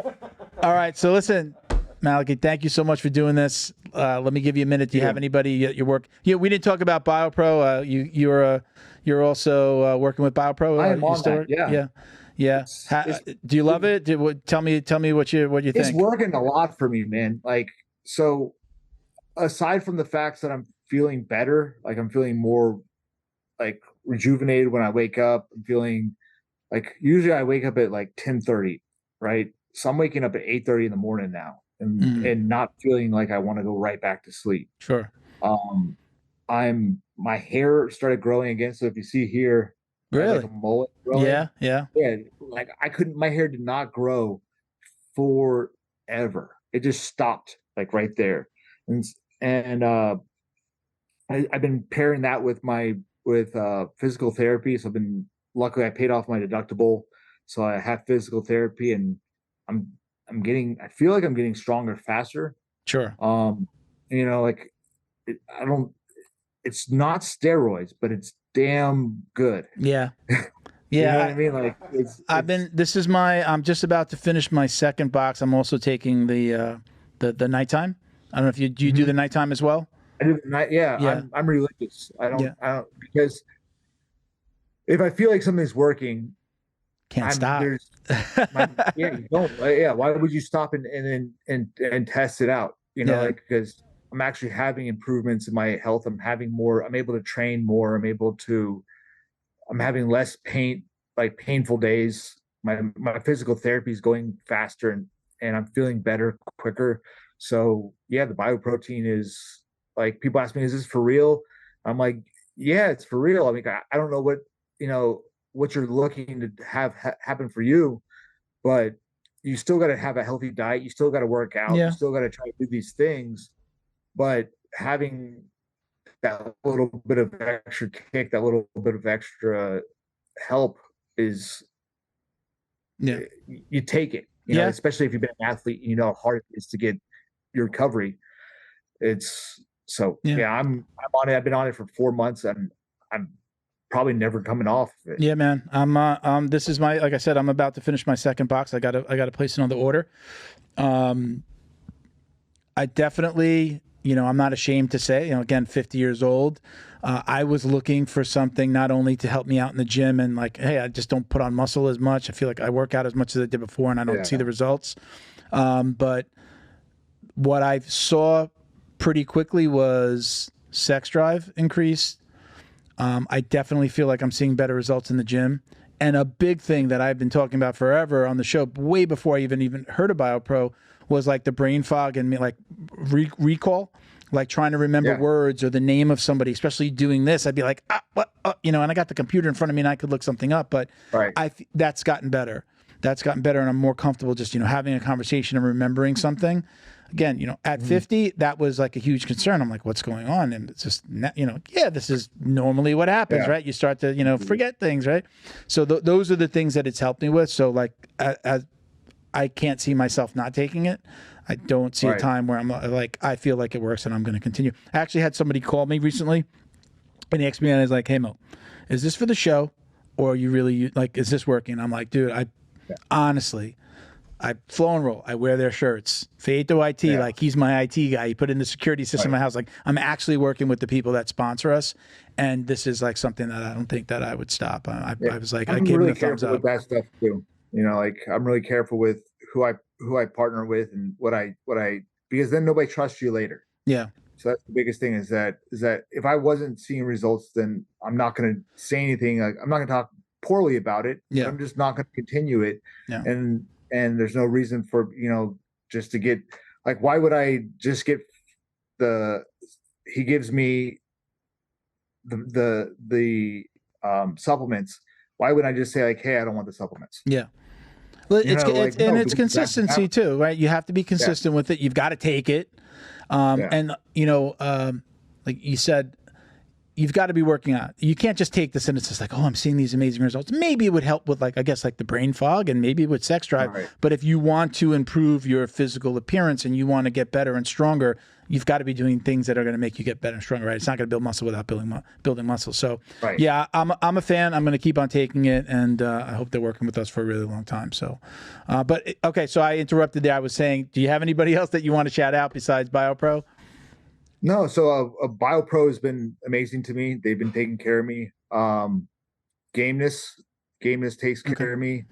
All right, so listen, Malachy, thank you so much for doing this. Let me give you a minute. Do you have anybody at your work? Yeah, we didn't talk about BioPro. You're also working with BioPro. I am on that. Yeah. Do you love it? Tell me what you think. It's working a lot for me, man. Like, so aside from the facts that I'm feeling better, like I'm feeling more like rejuvenated when I wake up. I'm feeling like usually I wake up at like 10:30, right? So I'm waking up at 8:30 in the morning now, and not feeling like I want to go right back to sleep. Sure. My hair started growing again. So if you see here, really, like a mullet growing. Yeah. Like my hair did not grow forever. It just stopped like right there. And I've been pairing that with physical therapy. So luckily I paid off my deductible. So I have physical therapy, and I feel like I'm getting stronger faster. Sure. Like it's not steroids, but it's damn good. Yeah. You Yeah. know what I mean? Like I'm just about to finish my second box. I'm also taking the nighttime. I don't know if you do the nighttime as well. I do the night. Yeah. I'm religious. I don't, because if I feel like something's working, can't stop. You don't. Why would you stop and test it out? Like, because I'm actually having improvements in my health. I'm able to train more. I'm having less painful days. My physical therapy is going faster, and I'm feeling better quicker. So yeah, the bioprotein is like, people ask me, is this for real? I'm like, yeah, it's for real. I mean, I don't know what you're looking to have happen for you, but you still got to have a healthy diet. You still got to work out. Yeah. You still got to try to do these things, but having that little bit of extra kick, that little bit of extra help is, you take it, especially if you've been an athlete, and you know how hard it is to get your recovery. I'm on it. I've been on it for 4 months, and I'm probably never coming off of it. Yeah, man. This is like I said, I'm about to finish my second box. I gotta place another order. I definitely, I'm not ashamed to say, again, 50 years old. I was looking for something not only to help me out in the gym and like, hey, I just don't put on muscle as much. I feel like I work out as much as I did before and I don't see the results. But what I saw pretty quickly was sex drive increased. I definitely feel like I'm seeing better results in the gym. And a big thing that I've been talking about forever on the show, way before I even heard of BioPro, was like the brain fog and like recall, like trying to remember words or the name of somebody, especially doing this. I'd be like, and I got the computer in front of me and I could look something up, but that's gotten better. That's gotten better, and I'm more comfortable just, having a conversation and remembering something. Again, at 50, that was like a huge concern. I'm like, what's going on? And it's just, this is normally what happens, right? You start to, forget things, right? So those are the things that it's helped me with. So like, I can't see myself not taking it. I don't see a time where I'm like, I feel like it works and I'm going to continue. I actually had somebody call me recently and he asked me, and I was like, hey Mo, is this for the show or are you really like, is this working? I'm like, dude, honestly, I flow and roll. I wear their shirts. Feito IT, like he's my IT guy. He put in the security system in my house. Like I'm actually working with the people that sponsor us. And this is like something that I don't think that I would stop. I was like, I gave him the thumbs up. With that stuff too. Like I'm really careful with who I partner with and what I, because then nobody trusts you later. Yeah. So that's the biggest thing is that if I wasn't seeing results, then I'm not going to say anything. Like, I'm not going to talk poorly about it, Yeah. but I'm just not going to continue it. Yeah. And there's no reason for, just to get, like, why would I just get he gives me the supplements. Why would I just say, like, hey, I don't want the supplements? Yeah. Well, it's because consistency too, right? You have to be consistent with it. You've got to take it. And like you said, you've got to be working out. You can't just take this and it's just like, oh, I'm seeing these amazing results. Maybe it would help with, like, I guess, like the brain fog and maybe with sex drive. Right. But if you want to improve your physical appearance and you want to get better and stronger, you've got to be doing things that are going to make you get better and stronger, right? It's not going to build muscle without building muscle. So, right. Yeah, I'm a fan. I'm going to keep on taking it, and I hope they're working with us for a really long time. So, okay, so I interrupted there. I was saying, do you have anybody else that you want to shout out besides BioPro? No, so BioPro has been amazing to me. They've been taking care of me. Gameness takes care of me.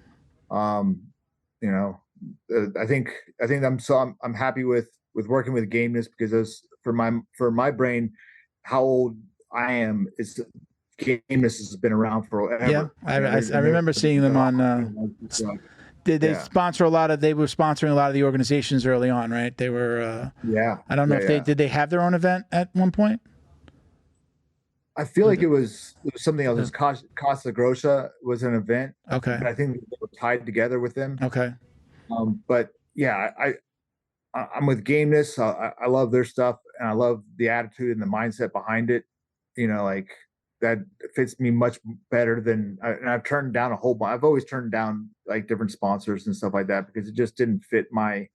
I think I'm happy with working with Gameness because for my brain, how old I am is Gameness has been around forever. Yeah, I remember seeing them on. They were sponsoring a lot of the organizations early on, right? They were. I don't know if did they have their own event at one point? I feel like it was something else. Casa Grossa was an event. Okay. But I think they were tied together with them. Okay. But yeah, I'm with Gameness. I love their stuff, and I love the attitude and the mindset behind it. Like, that fits me much better than, and I've turned down a whole bunch. I've always turned down, like, different sponsors and stuff like that because it just didn't fit my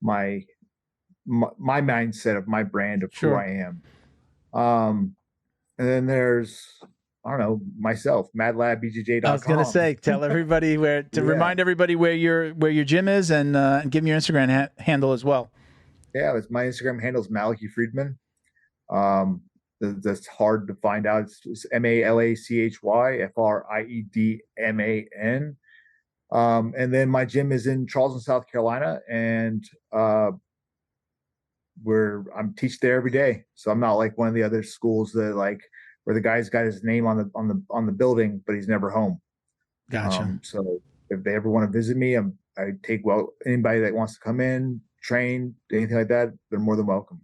mindset of my brand of who I am. And then there's, I don't know, myself, madlabbjj.com. I was gonna say, tell everybody remind everybody where your gym is, and give me your Instagram handle as well. Yeah, my Instagram handle is Malachy Friedman. That's hard to find out. It's MALACHYFRIEDMAN. And then my gym is in Charleston, South Carolina, and I'm teach there every day. So I'm not like one of the other schools that, like, where the guy's got his name on the building, but he's never home. Gotcha. So if they ever want to visit me, I take anybody that wants to come in, train, anything like that, they're more than welcome.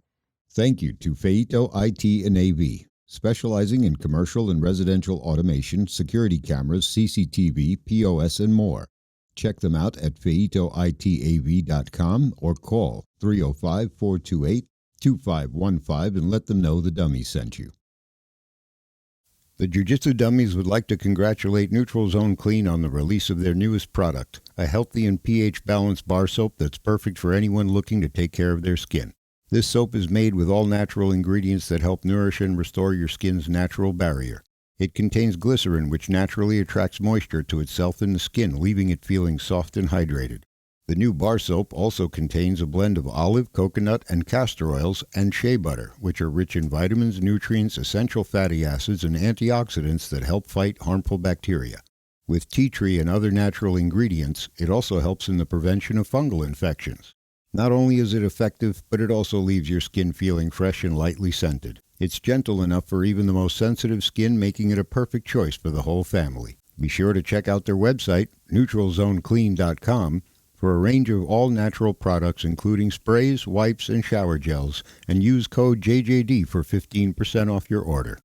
Thank you to Feito IT and AV, specializing in commercial and residential automation, security cameras, CCTV, POS, and more. Check them out at feitoitav.com or call 305-428-2515 and let them know the Dummies sent you. The Jiu-Jitsu Dummies would like to congratulate Neutral Zone Clean on the release of their newest product, a healthy and pH-balanced bar soap that's perfect for anyone looking to take care of their skin. This soap is made with all natural ingredients that help nourish and restore your skin's natural barrier. It contains glycerin, which naturally attracts moisture to itself in the skin, leaving it feeling soft and hydrated. The new bar soap also contains a blend of olive, coconut, and castor oils and shea butter, which are rich in vitamins, nutrients, essential fatty acids, and antioxidants that help fight harmful bacteria. With tea tree and other natural ingredients, it also helps in the prevention of fungal infections. Not only is it effective, but it also leaves your skin feeling fresh and lightly scented. It's gentle enough for even the most sensitive skin, making it a perfect choice for the whole family. Be sure to check out their website, neutralzoneclean.com, for a range of all-natural products including sprays, wipes, and shower gels, and use code JJD for 15% off your order.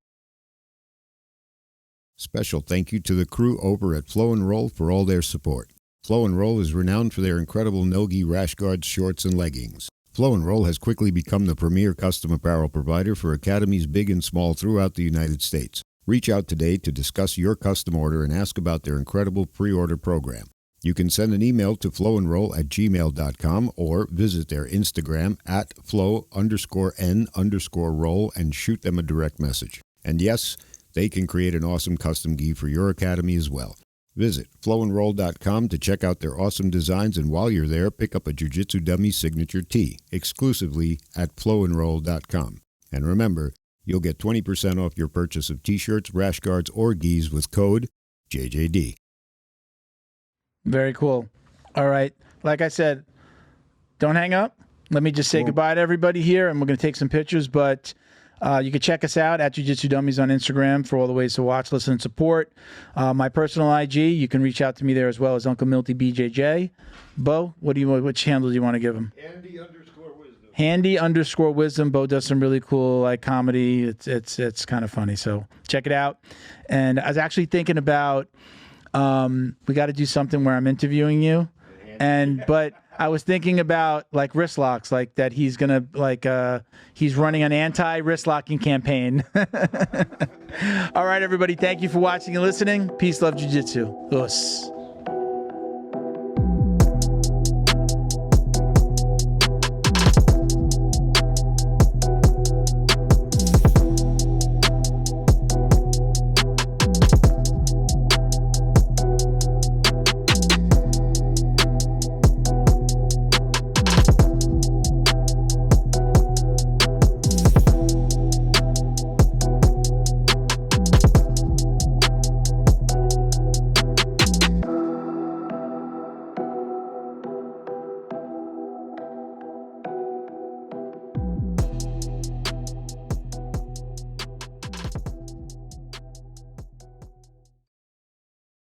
Special thank you to the crew over at Flow and Roll for all their support. Flow and Roll is renowned for their incredible no-gi rash guards, shorts, and leggings. Flow and Roll has quickly become the premier custom apparel provider for academies big and small throughout the United States. Reach out today to discuss your custom order and ask about their incredible pre-order program. You can send an email to flowandroll@gmail.com or visit their Instagram at flow_n_roll and shoot them a direct message. And yes, they can create an awesome custom gi for your academy as well. Visit flowandroll.com to check out their awesome designs, and while you're there, pick up a Jiu-Jitsu Dummy signature tee exclusively at flowandroll.com. And remember, you'll get 20% off your purchase of t-shirts, rash guards, or gis with code JJD. Very cool. All right. Like I said, don't hang up. let me just say goodbye to everybody here, and we're going to take some pictures, but you can check us out at Jiu-Jitsu Dummies on Instagram for all the ways to watch, listen, and support. My personal IG, you can reach out to me there as well as Uncle Milty BJJ. Bo, which handle do you want to give him? Handy_wisdom. Bo does some really cool like comedy. It's kind of funny. So check it out. And I was actually thinking about we got to do something where I'm interviewing you, but I was thinking about like wrist locks, like that he's gonna he's running an anti-wrist locking campaign. All right, everybody. Thank you for watching and listening. Peace, love, jiu-jitsu. Us.